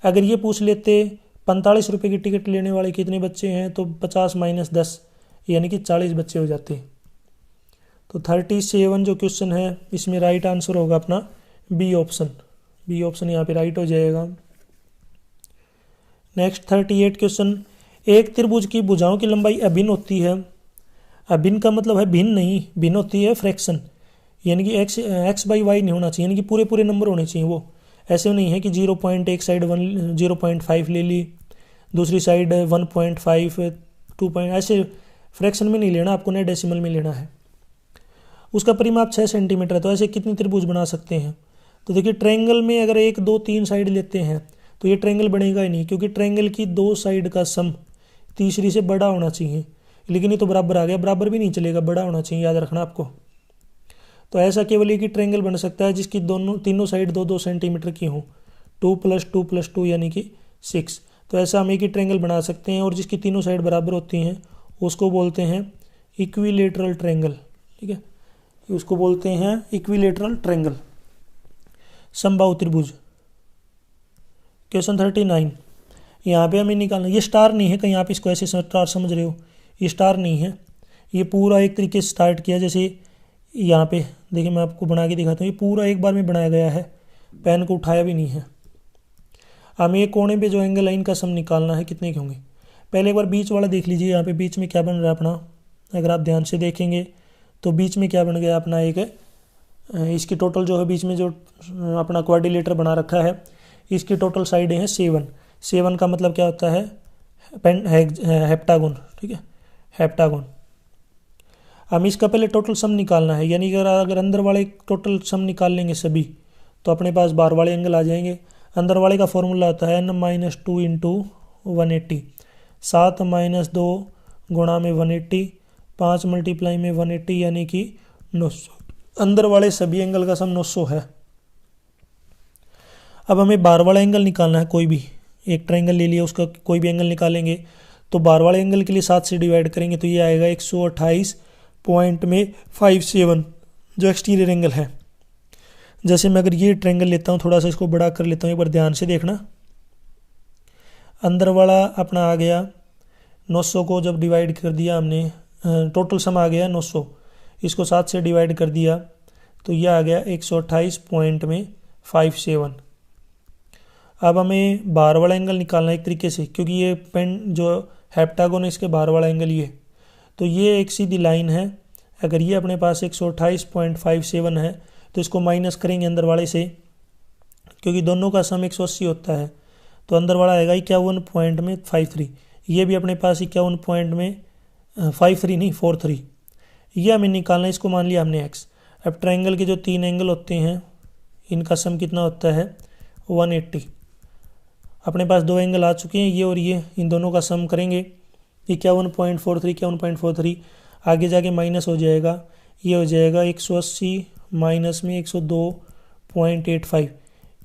अगर ये पूछ लेते 45 रुपये की टिकट लेने वाले कितने बच्चे हैं, तो 50 माइनस 10 यानी कि 40 बच्चे हो जाते हैं। तो 37 जो क्वेश्चन है इसमें राइट आंसर होगा अपना बी ऑप्शन। बी ऑप्शन यहाँ पे राइट हो जाएगा। नेक्स्ट 38 क्वेश्चन, एक त्रिभुज की भुजाओं की लंबाई अभिन्न होती है। अभिन्न का मतलब है भिन्न नहीं, भिन्न होती है फ्रैक्शन, यानी कि x बाई वाई नहीं होना चाहिए, यानी कि पूरे पूरे नंबर होने चाहिए। वो ऐसे नहीं है कि 0. एक साइड 0.5 ले ली, दूसरी साइड 1.5 2 पॉइंट, ऐसे फ्रैक्शन में नहीं लेना आपको, ना डेसिमल में लेना है। उसका परिमाप 6 सेंटीमीटर है। तो ऐसे कितनी त्रिभुज बना सकते हैं। तो देखिए ट्रायंगल में अगर 1 2 3 साइड लेते हैं तो ये ट्रायंगल बनेगा ही नहीं, क्योंकि ट्रायंगल की 2 साइड का सम तीसरी से बड़ा होना चाहिए। लेकिन ये तो बराबर आ गया, बराबर भी नहीं चलेगा, बड़ा होना चाहिए, याद रखना आपको। तो ऐसा केवल एक ही ट्रायंगल बन सकता है जिसकी तीनों साइड 2-2 सेंटीमीटर की हो, 2+2+2 यानी कि 6। तो ऐसा हम एक ही ट्रायंगल बना सकते हैं और जिसकी तीनों साइड बराबर होती हैं उसको बोलते हैं इक्विलेटरल ट्रायंगल। ठीक है, उसको बोलते हैं इक्विलेटरल ट्रायंगल, समबाहु त्रिभुज। क्वेश्चन 39, यहाँ पे हमें निकालना, ये स्टार नहीं है कहीं आप इसको ऐसे स्टार समझ रहे हो, ये स्टार नहीं है, ये पूरा एक तरीके से स्टार्ट किया। जैसे यहाँ पे देखिए, मैं आपको बना के दिखाता हूँ, ये पूरा एक बार में बनाया गया है, पेन को उठाया भी नहीं है। हमें एक कोने पे जो एंगल है इनका सम निकालना है, कितने के होंगे। पहले एक बार बीच वाला देख लीजिए, यहाँ पे बीच में क्या बन रहा है अपना, अगर आप ध्यान से देखेंगे तो बीच में क्या बन गया अपना, एक इसकी टोटल जो है बीच में जो अपना क्वाड्रिलेटर बना रखा है, इसकी टोटल साइडें हैं 7। 7 का मतलब क्या होता है, हेप्टागोन। ठीक है, हेप्टागोन। हम इसका पहले टोटल सम निकालना है, यानी अगर अंदर वाले टोटल सम निकाल लेंगे सभी तो अपने पास बाहर वाले एंगल आ जाएंगे। अंदर वाले का फॉर्मूला होता है n-2 इंटू 180, 7-2 गुणा में 180, 5 मल्टीप्लाई में 180 यानी कि 900। अंदर वाले सभी एंगल का सम 900 है। अब हमें बाहर वाला एंगल निकालना है, कोई भी एक ट्रायंगल ले लिया, उसका कोई भी एंगल निकालेंगे तो बाहर वाले एंगल के लिए 7 से डिवाइड करेंगे तो ये आएगा 128.57 जो एक्सटीरियर एंगल है। जैसे मैं अगर ये ट्रायंगल लेता हूँ, थोड़ा सा इसको बड़ा कर लेता हूँ, एक बार ध्यान से देखना। अंदर वाला अपना आ गया 900 को जब डिवाइड कर दिया हमने, टोटल सम आ गया 900, इसको 7 से डिवाइड कर दिया तो यह आ गया 128.57। अब हमें बाहर वाला एंगल निकालना है एक तरीके से, क्योंकि ये पेन जो हेप्टागोन है इसके बाहर वाला एंगल ये, तो ये एक सीधी लाइन है। अगर ये अपने पास 128.57 है तो इसको माइनस करेंगे अंदर वाले से, क्योंकि दोनों का सम 180 होता है, तो अंदर वाला आएगा 51.53। ये भी अपने पास 51.53 ये हमें निकालना है, इसको मान लिया हमने x। अब ट्रायंगल के जो 3 एंगल होते हैं इनका सम कितना होता है 180। अपने पास 2 एंगल आ चुके हैं, ये और ये, इन दोनों का सम करेंगे 51.43 आगे जाके माइनस हो जाएगा, ये हो जाएगा 180 माइनस में 102.85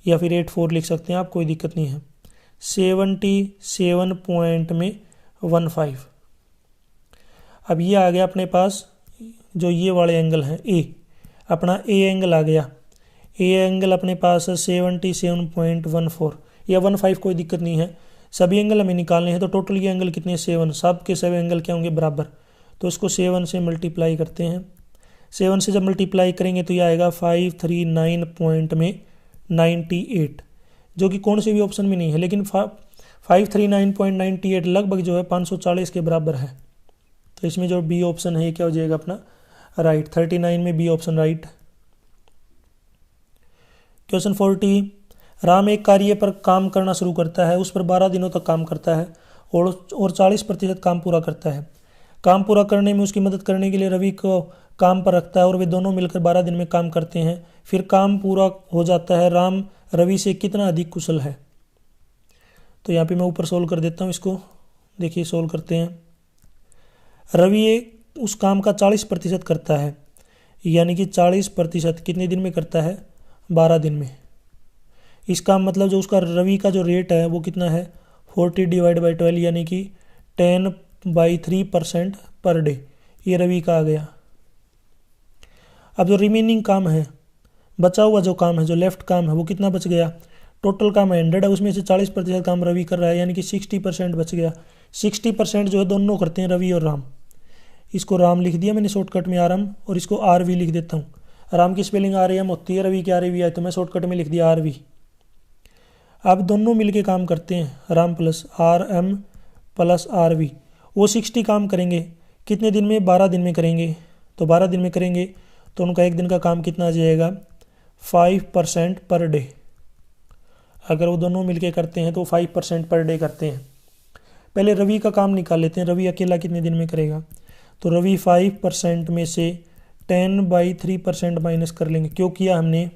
या फिर 84 लिख सकते हैं आप, कोई दिक्कत नहीं है, 77.15। अब ये आ गया अपने पास जो ये वाले एंगल हैं ए, अपना ए एंगल आ गया। ए एंगल अपने पास है 77.14 या 15, कोई दिक्कत नहीं है, सभी एंगल हमें निकालने हैं। तो टोटल ये एंगल कितने 7, सब के सब एंगल क्या होंगे बराबर, तो इसको 7 से मल्टीप्लाई करते हैं। 7 से जब मल्टीप्लाई करेंगे तो ये आएगा 539.98, जो कि कौन से भी ऑप्शन में नहीं है, लेकिन 539.98 लगभग जो है 540 के बराबर है। तो इसमें जो बी ऑप्शन है ये क्या हो जाएगा अपना राइट, 39 में B option right. Question 40, Ram एक कार्य पर काम करना शुरू करता है, उस पर 12 दिनों तक काम करता है और 40% काम पूरा करता है। काम पूरा करने में उसकी मदद करने के लिए रवि को काम पर रखता है और वे दोनों मिलकर 12 दिन में काम करते हैं। फिर काम पूरा हो जाता है, राम रवि से कितना अधिक कुशल है। तो यहाँ पे मैं ऊपर सोल्व कर देता हूँ इसको, देखिए सोल्व करते हैं। रवि उस काम का 40% करता है, यानी कि 40% कितने दिन में करता है 12 दिन में। इसका मतलब जो उसका रवि का जो रेट है वो कितना है 40/12 यानी कि 10/3% पर डे, ये रवि का आ गया। अब जो रिमेनिंग काम है, बचा हुआ जो काम है, जो लेफ्ट काम है वो कितना बच गया, टोटल काम 100 है, उसमें से 40% काम रवि कर रहा है, यानी कि 60% बच गया। 60% जो है दोनों करते हैं रवि और राम। इसको राम लिख दिया मैंने शॉर्टकट में RM, और इसको RV लिख देता हूँ। राम की स्पेलिंग RAM होती है, रवि की RAV है, तो मैं शॉर्टकट में लिख दिया RV। अब दोनों मिलके काम करते हैं, Ram plus RM plus RV, वो 60 काम करेंगे, कितने दिन में 12 दिन में करेंगे। तो 12 दिन में करेंगे तो उनका एक दिन का काम कितना आ जाएगा 5% पर डे। अगर वो दोनों मिलके करते हैं तो 5% पर डे करते हैं। पहले रवि का काम निकाल लेते हैं, रवि अकेला कितने दिन में करेगा। तो रवि 5% में से 10/3% माइनस कर लेंगे। क्यों किया हमने,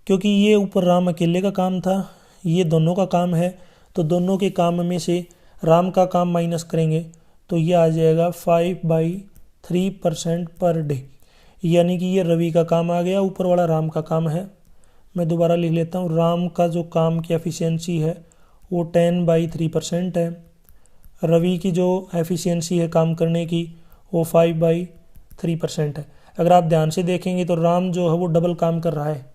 क्योंकि ये ऊपर राम अकेले का काम था, ये दोनों का काम है, तो दोनों के काम में से राम का काम माइनस करेंगे तो ये आ जाएगा 5/3% पर डे, यानी कि ये रवि का काम आ गया, ऊपर वाला राम का काम है। मैं दोबारा लिख लेता हूँ, राम का जो काम की एफिशिएंसी है वो 10/3% है, रवि की जो एफिशिएंसी है काम करने की वो 5/3% है। अगर आप ध्यान से देखेंगे तो राम जो है वो डबल काम कर रहा है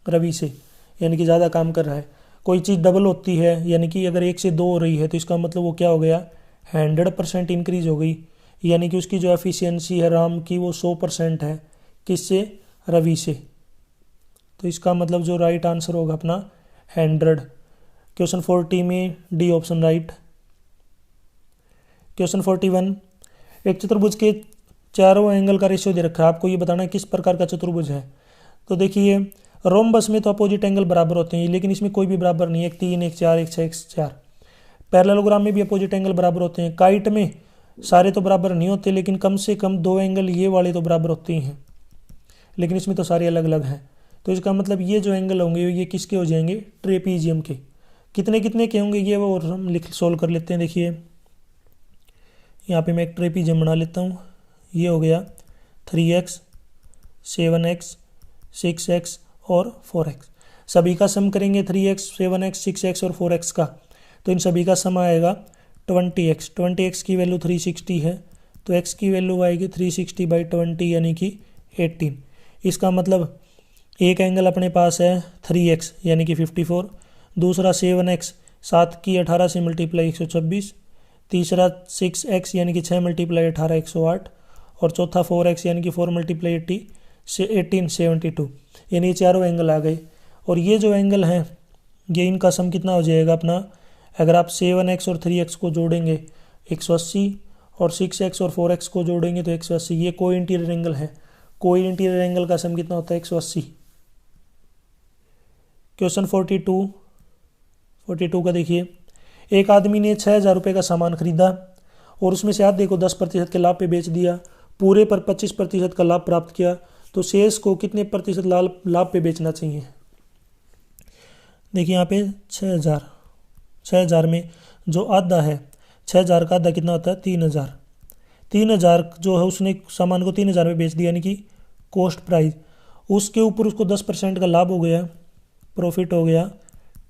रवि से, यानी कि ज़्यादा काम कर रहा है। कोई चीज़ डबल होती है, यानी कि अगर 1 से 2 हो रही है तो इसका मतलब वो क्या हो गया, 100% इंक्रीज हो गई, यानी कि उसकी जो एफिशिएंसी है राम की वो 100% है। किससे, रवि से। तो इसका मतलब जो राइट आंसर होगा अपना 100। क्वेश्चन 40 में डी ऑप्शन राइट। क्वेश्चन 41, एक चतुर्भुज के चारों एंगल का रेशियो दे रखा है, आपको ये बताना है किस प्रकार का चतुर्भुज है। तो देखिए रोम्बस में तो अपोजिट एंगल बराबर होते हैं, लेकिन इसमें कोई भी बराबर नहीं है, 1 3 1 4 1 6 1 4। पैरेललोग्राम में भी अपोजिट एंगल बराबर होते हैं। काइट में सारे तो बराबर नहीं होते, लेकिन कम से कम 2 एंगल ये वाले तो बराबर होते ही हैं, लेकिन इसमें तो सारे अलग अलग हैं। तो इसका मतलब ये जो एंगल होंगे ये किसके हो जाएंगे, ट्रेपीजियम के। कितने कितने के होंगे ये वो हम लिख सोल्व कर लेते हैं। देखिए यहाँ पे मैं एक ट्रेपीजियम बना लेता हूँ। ये हो गया 3x 7x 6x और 4x। सभी का सम करेंगे 3x 7x 6x और 4x का, तो इन सभी का सम आएगा 20x। 20x की वैल्यू 360 है, तो x की वैल्यू आएगी 360/20 यानी कि 18। इसका मतलब एक एंगल अपने पास है 3x यानी कि 54, दूसरा 7x 7 की 18 से मल्टीप्लाई 126, तीसरा 6x यानी कि 6 × 18 108, और चौथा 4x यानी कि 4 × 18 72। यानी ये चारों एंगल आ गए। और ये जो एंगल हैं ये इनका सम कितना हो जाएगा अपना, अगर आप 7x और 3x को जोड़ेंगे 180, और 6x और 4x को जोड़ेंगे तो 180। ये कोई इंटीरियर एंगल है, कोई इंटीरियर एंगल का सम कितना होता है, 180। क्वेश्चन 42 का देखिए, एक आदमी ने 6,000 रुपये का सामान खरीदा और उसमें से आधे को 10% के लाभ पे बेच दिया, पूरे पर 25% का लाभ प्राप्त किया, तो शेष को कितने प्रतिशत लाभ पे बेचना चाहिए। देखिए यहाँ पे 6,000 में जो आधा है, 6,000 का आधा कितना होता है, 3,000। 3,000 जो है उसने सामान को 3,000 में बेच दिया, यानी कि कॉस्ट प्राइस। उसके ऊपर उसको 10% का लाभ हो गया, प्रॉफिट हो गया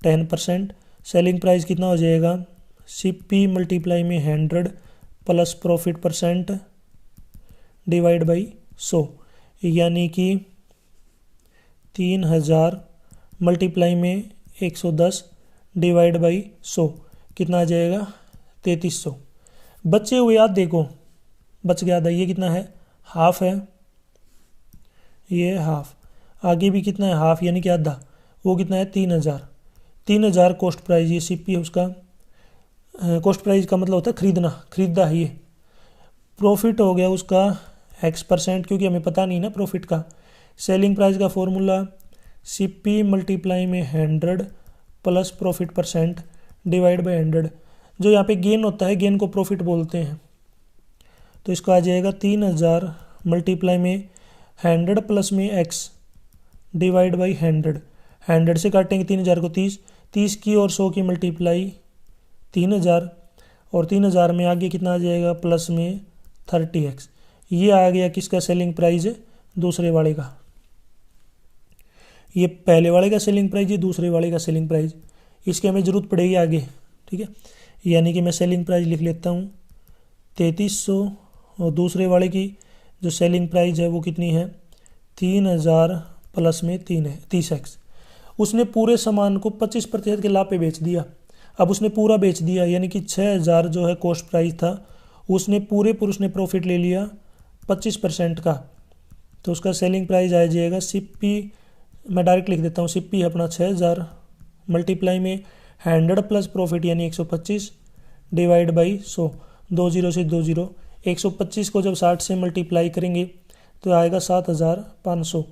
10%। सेलिंग प्राइस कितना हो जाएगा, CP × 100 plus profit percent divide by 100, यानी कि 3,000 मल्टीप्लाई में 110 डिवाइड बाई 100 कितना आ जाएगा, 3,300। बचे हुए आधे को, बच गया आधा, ये कितना है, हाफ है, ये हाफ, आगे भी कितना है, हाफ, यानी कि आधा, वो कितना है 3,000। 3,000 कॉस्ट प्राइस, ये CP है उसका। कॉस्ट प्राइस का मतलब होता है खरीदना, खरीदा है ये। प्रॉफिट हो गया उसका X%, क्योंकि हमें पता नहीं ना प्रॉफिट का। सेलिंग प्राइस का formula CP × 100 plus profit percent divide by 100। जो यहाँ पे गेन होता है, गेन को प्रॉफिट बोलते हैं, तो इसको आ जाएगा 3,000 मल्टीप्लाई में 100 प्लस में X डिवाइड बाई 100। 100 से काटेंगे 3,000 को 30 की और 100 की मल्टीप्लाई 3,000, और 3,000 में आगे कितना आ जाएगा, प्लस में 30x। ये आ गया किसका सेलिंग प्राइस है, दूसरे वाले का। ये पहले वाले का सेलिंग प्राइस, ये दूसरे वाले का सेलिंग प्राइस। इसकी हमें ज़रूरत पड़ेगी आगे, ठीक है। यानी कि मैं सेलिंग प्राइस लिख लेता हूँ 3,300, और दूसरे वाले की जो सेलिंग प्राइस है वो कितनी है, 3,000 प्लस में 3 है 30x। उसने पूरे सामान को 25% के लाभ पे बेच दिया। अब उसने पूरा बेच दिया, यानी कि 6,000 जो है कॉस्ट प्राइस था, उसने पूरे पर उसने प्रॉफिट ले लिया 25% का, तो उसका सेलिंग प्राइस आ जाएगा CP, मैं डायरेक्ट लिख देता हूँ, CP है अपना 6,000 मल्टीप्लाई में 100 प्लस प्रॉफिट यानी 125 डिवाइड बाई 100, 20 से 20, 125 को जब 60 से मल्टीप्लाई करेंगे तो आएगा 7,500।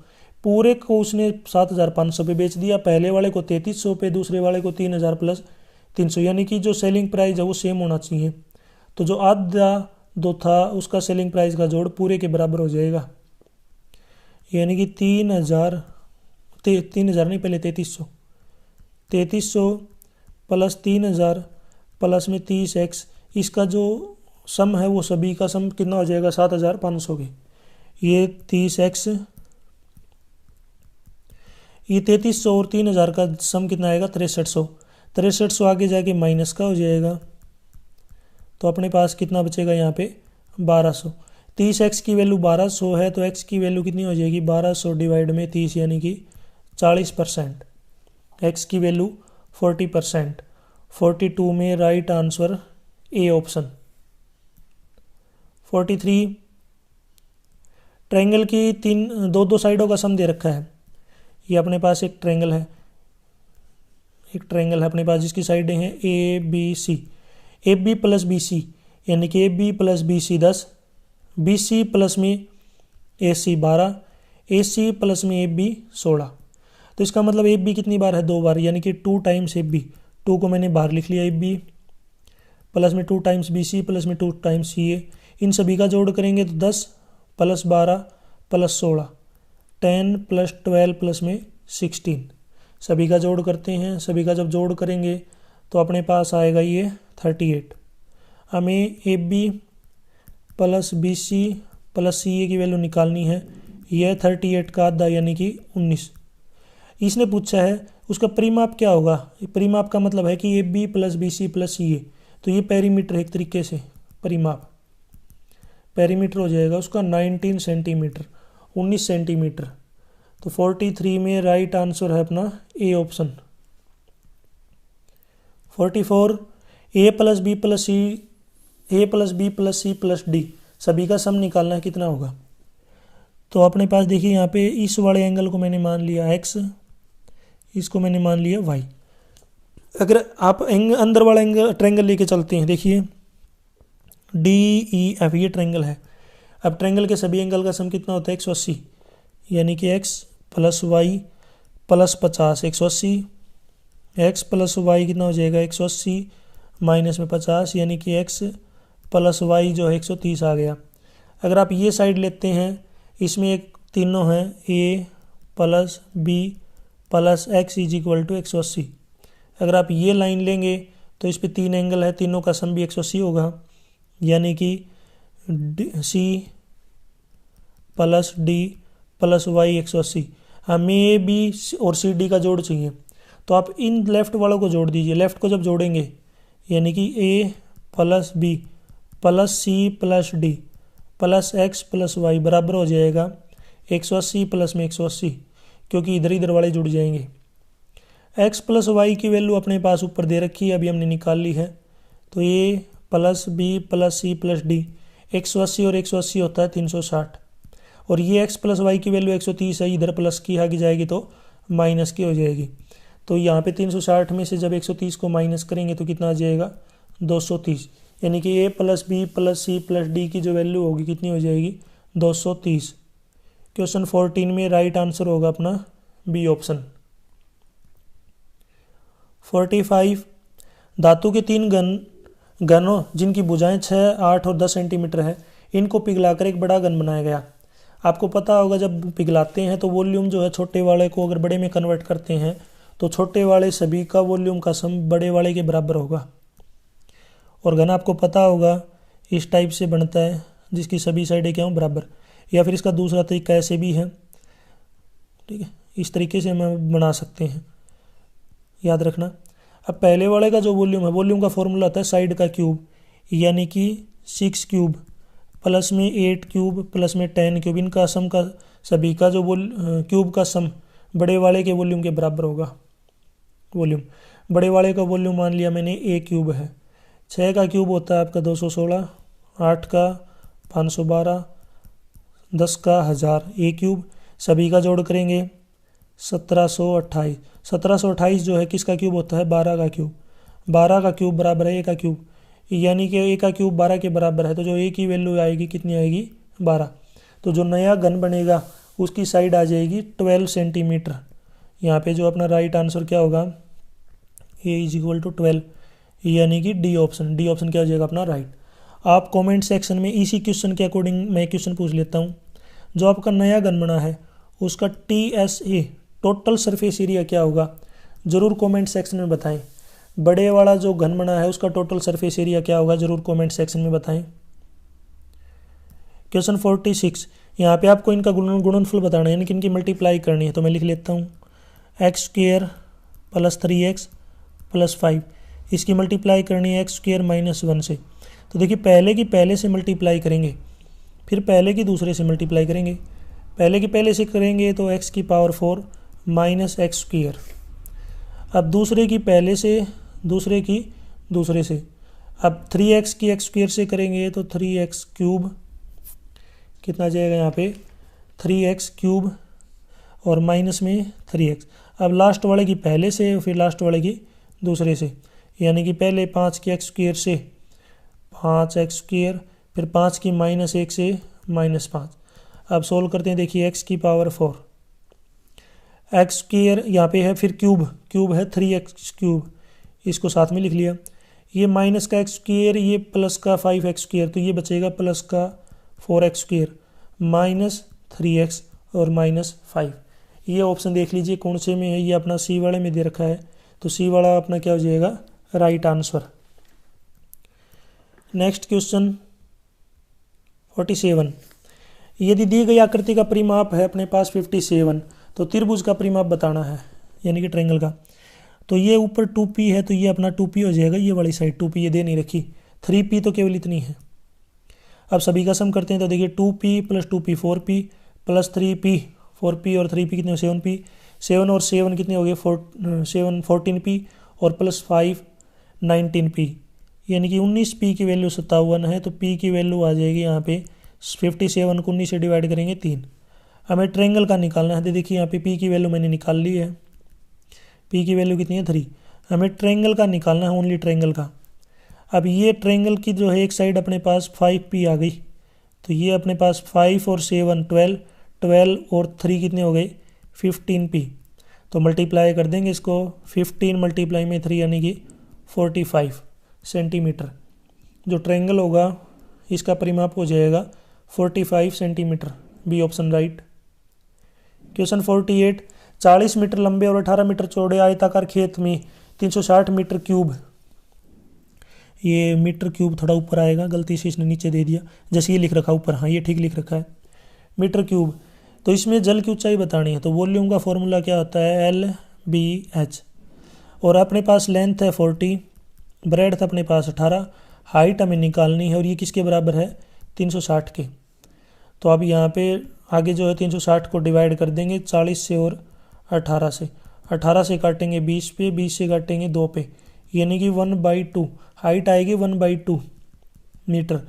पूरे को उसने 7,500 पे बेच दिया, पहले वाले को 3,300 पे, दूसरे वाले को 3,000 प्लस 300, यानी कि जो सेलिंग प्राइस है वो सेम होना चाहिए। तो जो आधा दो था उसका सेलिंग प्राइस का जोड़ पूरे के बराबर हो जाएगा, यानी कि 3,000 नहीं, पहले 3,300 प्लस 3,000 प्लस में 30x, इसका जो सम है वो सभी का सम कितना हो जाएगा 7500 के। ये 30x, ये 3300 और 3000 का सम कितना आएगा 6300। 6300 आगे जाके माइनस का हो जाएगा, तो अपने पास कितना बचेगा यहाँ पे 1200। 30x की वैल्यू 1200 है, तो x की वैल्यू कितनी हो जाएगी 1200 डिवाइड में 30 यानी कि 40%। x की वैल्यू 40%। 42 में right answer A option. 43, triangle की दो साइडों का सम दे रखा है। ये अपने पास एक ट्रायंगल है अपने पास जिसकी साइडें हैं a b c. A B plus B c यानी कि A B plus B c 10, b C plus में a C 12, A C plus में ए बी 16। तो इसका मतलब ए बी कितनी बार है 2 बार, यानी कि 2 टाइम्स ए बी। 2 को मैंने बाहर लिख लिया, ए बी प्लस में 2 टाइम्स बी सी प्लस में 2 टाइम्स सी ए। इन सभी का जोड़ करेंगे तो 10 प्लस 12 प्लस 16, 10 प्लस 12 प्लस में 16। सभी का जोड़ करते हैं, सभी का जब जोड़ करेंगे तो अपने पास आएगा ये 38। हमें A B plus B C plus C A की वैल्यू निकालनी है। यह 38 का आधा यानी कि 19। इसने पूछा है उसका परिमाप क्या होगा। परिमाप का मतलब है कि A B plus B C plus C A, तो ये पेरीमीटर एक तरीके से परिमाप पेरीमीटर हो जाएगा उसका 19 सेंटीमीटर, 19 सेंटीमीटर। तो 43 में राइट आंसर है अपना A option. 44, a plus B plus C, a plus B plus C plus d सभी का सम निकालना है, कितना होगा। तो अपने पास देखिए यहाँ पे इस वाले एंगल को मैंने मान लिया x, इसको मैंने मान लिया y। अगर आप अंदर वाला एंगल ट्रायंगल लेके चलते हैं, देखिए डी ई एफ ये ट्रायंगल है। अब ट्रायंगल के सभी एंगल का सम कितना होता है 180, यानी कि x plus y plus 50 180, x plus y कितना हो जाएगा 180 माइनस में 50 यानी कि x प्लस वाई जो है 130 आ गया। अगर आप ये साइड लेते हैं, इसमें एक तीनों हैं a plus B plus x is equal to 180। अगर आप ये लाइन लेंगे तो इस पे 3 एंगल है, तीनों का सम भी 180 होगा, यानी कि c plus D plus y 180। हमें ए बी और सी डी का जोड़ चाहिए, तो आप इन लेफ्ट वालों को जोड़ दीजिए। लेफ्ट को जब जोड़ेंगे यानी कि A plus B plus C plus D plus X plus Y बराबर हो जाएगा 180 प्लस में 180, क्योंकि इधर इधर वाले जुड़ जाएंगे। x प्लस वाई की वैल्यू अपने पास ऊपर दे रखी है, अभी हमने निकाल ली है। तो A plus B plus C plus D 180 और 180 होता है 360, और ये x प्लस वाई की वैल्यू 130 है, इधर प्लस की आगे जाएगी तो माइनस की हो जाएगी। तो यहाँ पे 360 में से जब 130 को माइनस करेंगे तो कितना आ जाएगा 230, यानी कि a plus B plus C plus d की जो वैल्यू होगी कितनी हो जाएगी 230। क्वेश्चन 14 में राइट आंसर होगा अपना बी ऑप्शन। 45, धातु के 3 घनों जिनकी भुजाएं 6, 8 और 10 सेंटीमीटर है, इनको पिघलाकर एक बड़ा घन बनाया गया। आपको पता होगा जब पिघलाते हैं तो वॉल्यूम जो है छोटे वाले को अगर बड़े में कन्वर्ट करते हैं तो छोटे वाले सभी का वॉल्यूम का सम बड़े वाले के बराबर होगा। और घन आपको पता होगा इस टाइप से बनता है जिसकी सभी साइडें क्या हों बराबर, या फिर इसका दूसरा तरीका ऐसे भी है, ठीक है, इस तरीके से हम बना सकते हैं, याद रखना। अब पहले वाले का जो वॉल्यूम है, वॉल्यूम का फॉर्मूला होता है साइड का क्यूब, यानी कि 6 क्यूब प्लस में 8 क्यूब प्लस में 10 क्यूब, इनका सम का सभी का जो क्यूब का सम बड़े वाले के वॉल्यूम के बराबर होगा। वॉल्यूम बड़े वाले का वॉल्यूम मान लिया मैंने a क्यूब है, 6 का क्यूब होता है आपका 216, 8 का 512, 10 का 1000, a क्यूब सभी का जोड़ करेंगे 1728। 1728 जो है किसका क्यूब होता है 12 का क्यूब, 12 का क्यूब बराबर है a का क्यूब, यानी कि a का क्यूब 12 के बराबर है, तो जो a की वैल्यू आएगी कितनी आएगी 12। तो जो नया घन बनेगा उसकी साइड आ जाएगी 12 सेंटीमीटर। यहाँ पे जो अपना राइट आंसर क्या होगा a इज इक्वल टू 12, यानी कि डी ऑप्शन। डी ऑप्शन क्या हो जाएगा अपना राइट। आप कमेंट सेक्शन में इसी क्वेश्चन के अकॉर्डिंग मैं क्वेश्चन पूछ लेता हूँ। जो आपका नया घन बना है उसका TSA टोटल सरफेस एरिया क्या होगा, ज़रूर कमेंट सेक्शन में बताएं। बड़े वाला जो घन बना है उसका टोटल सरफेस एरिया क्या होगा, जरूर कमेंट सेक्शन में बताएं। क्वेश्चन 46, यहाँ पे आपको इनका गुणनफल बताना है, यानी कि इनकी मल्टीप्लाई करनी है। तो मैं लिख लेता हूँ x square plus 3x plus 5, इसकी मल्टीप्लाई करनी है एक्स स्क्वेयर माइनस 1 से। तो देखिए पहले की पहले से मल्टीप्लाई करेंगे, फिर पहले की दूसरे से मल्टीप्लाई करेंगे। पहले की पहले से करेंगे तो x की पावर 4 माइनस एक्स स्क्वेयर। अब दूसरे की पहले से, दूसरे की दूसरे से, अब 3x की एक्स स्क्वेयर से करेंगे तो 3x क्यूब, कितना जाएगा यहाँ पे 3x क्यूब और माइनस में 3x। अब लास्ट वाले की पहले से फिर लास्ट वाले की दूसरे से, यानी कि पहले 5 की एक्स स्क्वेयर से 5x स्क्वेयर, फिर 5 की माइनस 1 से माइनस 5। अब सोल्व करते हैं, देखिए x की पावर 4, एक्स स्क्वेयर यहाँ पे है, फिर क्यूब है 3x क्यूब, इसको साथ में लिख लिया। ये माइनस का एक्स स्क्वेयर, ये प्लस का 5x स्क्वेयर, तो ये बचेगा प्लस का 4x स्क्वेयर माइनस 3x और माइनस 5। ये ऑप्शन देख लीजिए कौन से में है, ये अपना सी वाले में दे रखा है, तो सी वाला अपना क्या हो जाएगा, राइट आंसर। नेक्स्ट क्वेश्चन 47, यदि दी गई आकृति का परिमाप है अपने पास 57, तो त्रिभुज का परिमाप बताना है, यानी कि ट्रायंगल का। तो ये ऊपर 2p है, तो ये अपना 2p हो जाएगा, ये वाली साइड 2p ये दे नहीं रखी, 3p तो केवल इतनी है। अब सभी का सम करते हैं, तो देखिए 2p plus 2p 4p plus 3p 4p और 3p कितने 7p, 7 और 7 कितने हो गए 7 14p और प्लस 5 19p, यानी कि 19p की वैल्यू 57 है। तो p की वैल्यू आ जाएगी यहाँ पे 57 को 19 से डिवाइड करेंगे 3। हमें ट्रायंगल का निकालना है, तो देखिए यहाँ पे p की वैल्यू मैंने निकाल ली है, p की वैल्यू कितनी है 3। हमें ट्रायंगल का निकालना है, ओनली ट्रायंगल का। अब ये ट्रायंगल की जो है एक साइड अपने पास 5p आ गई, तो ये अपने पास 5 और 7 12, 12 और 3 कितने हो गए 15p। तो मल्टीप्लाई कर देंगे इसको, 15 मल्टीप्लाई में 3 यानी कि 45 सेंटीमीटर। जो ट्रायंगल होगा इसका परिमाप हो जाएगा 45 centimetre, B option right. Question 48, 40 metre लंबे और 18 मीटर चौड़े आयताकार खेत में 360 मीटर क्यूब, ये मीटर क्यूब थोड़ा ऊपर आएगा, गलती से इसने नीचे दे दिया, जैसे ये लिख रखा ऊपर, हाँ ये ठीक लिख रखा है मीटर क्यूब। तो इसमें जल की ऊंचाई बतानी है, तो वॉल्यूम का फॉर्मूला क्या होता है LBH, और अपने पास लेंथ है 40, ब्रेड्थ अपने पास 18, हाइट हमें निकालनी है, और ये किसके बराबर है 360 के। तो अब यहाँ पे आगे जो है 360 को डिवाइड कर देंगे 40 से और 18 से, 18 से काटेंगे 20 पे, 20 से काटेंगे 2 पे, यानी कि 1/2 हाइट आएगी 1/2 मीटर।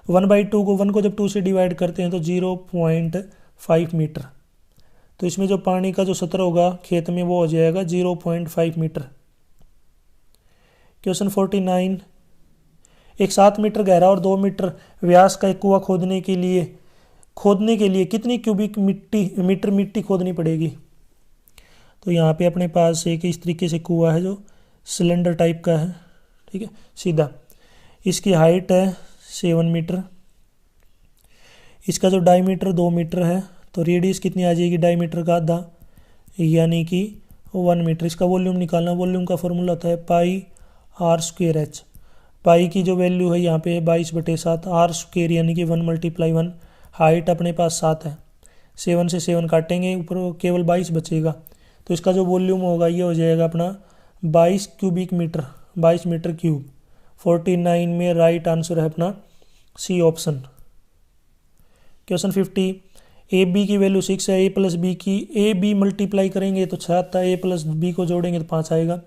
1/2 को 1 को जब 2 से डिवाइड करते हैं तो 0.5 मीटर। तो इसमें जो पानी का जो सतर होगा खेत में वो हो जाएगा 0.5 मीटर। क्वेश्चन 49, एक 7 मीटर गहरा और 2 मीटर व्यास का एक कुआं खोदने के लिए कितनी क्यूबिक मीटर मिट्टी खोदनी पड़ेगी। तो यहाँ पे अपने पास एक इस तरीके से कुआं है जो सिलेंडर टाइप का है, ठीक है सीधा, इसकी हाइट है 7 मीटर, इसका जो डायमीटर 2 मीटर है, तो रेडियस कितनी आ जाएगी डायमीटर का आधा, यानी कि 1 मीटर। इसका वॉल्यूम निकालना, वॉल्यूम का फॉर्मूला होता है पाई आर स्क्वेयर एच। पाई की जो वैल्यू है यहाँ पे 22/7, आर स्क्वेयर यानी कि 1 × 1, हाइट अपने पास 7 है, 7 से 7 काटेंगे ऊपर केवल 22 बचेगा, तो इसका जो वॉल्यूम होगा ये हो जाएगा अपना 22 क्यूबिक मीटर, 22 मीटर क्यूब। 49 में राइट आंसर है अपना C option. Question 50, a B की वैल्यू 6 है, ए प्लस बी की ए बी मल्टीप्लाई करेंगे तो 6 आता है, ए प्लस बी को जोड़ेंगे तो 5 आएगा,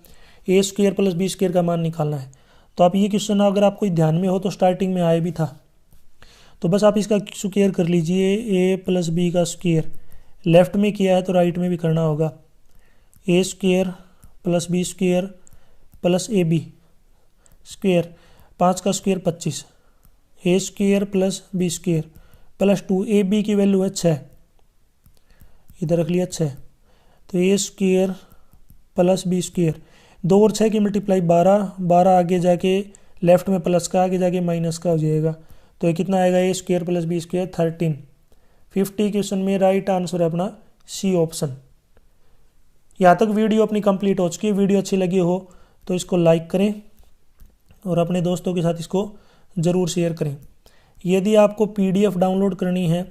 A square plus B square का मान निकालना है। तो आप ये क्वेश्चन अगर आपको ध्यान में हो तो स्टार्टिंग में आया भी था, तो बस आप इसका स्क्वेयर कर लीजिए, ए प्लस बी का स्क्वेयर, लेफ्ट में किया है तो राइट में भी करना होगा, A square plus B square plus A B square, 5 का square 25, A square plus B square plus 2, A B की वैल्यू है 6, इधर रख लिया 6, तो A square plus B square, 2 और 6 की मल्टीप्लाई 12, 12 आगे जाके लेफ्ट में प्लस का आगे जाके माइनस का हो जाएगा, तो ये कितना आएगा A square plus B square 13। 50 question में राइट आंसर है अपना सी ऑप्शन। यहाँ तक वीडियो अपनी कंप्लीट हो चुकी है। वीडियो अच्छी लगी हो तो इसको लाइक करें और अपने दोस्तों के साथ इसको ज़रूर शेयर करें। यदि आपको PDF डाउनलोड करनी है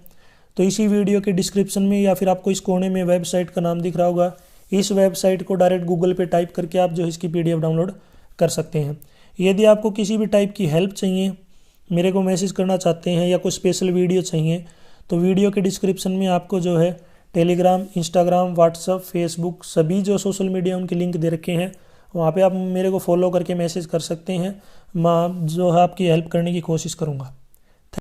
तो इसी वीडियो के डिस्क्रिप्शन में या फिर आपको इस कोने में वेबसाइट का नाम दिख रहा होगा, इस वेबसाइट को डायरेक्ट गूगल पे टाइप करके आप जो है इसकी PDF डाउनलोड कर सकते हैं। यदि आपको किसी भी टाइप की हेल्प चाहिए, मेरे को मैसेज करना चाहते हैं या कोई स्पेशल वीडियो चाहिए, तो वीडियो के डिस्क्रिप्शन में आपको जो है टेलीग्राम, इंस्टाग्राम, व्हाट्सअप, फेसबुक सभी जो सोशल मीडिया उनके लिंक दे रखे हैं, वहाँ पे आप मेरे को फॉलो करके मैसेज कर सकते हैं। मैं जो है आपकी हेल्प करने की कोशिश करूँगा।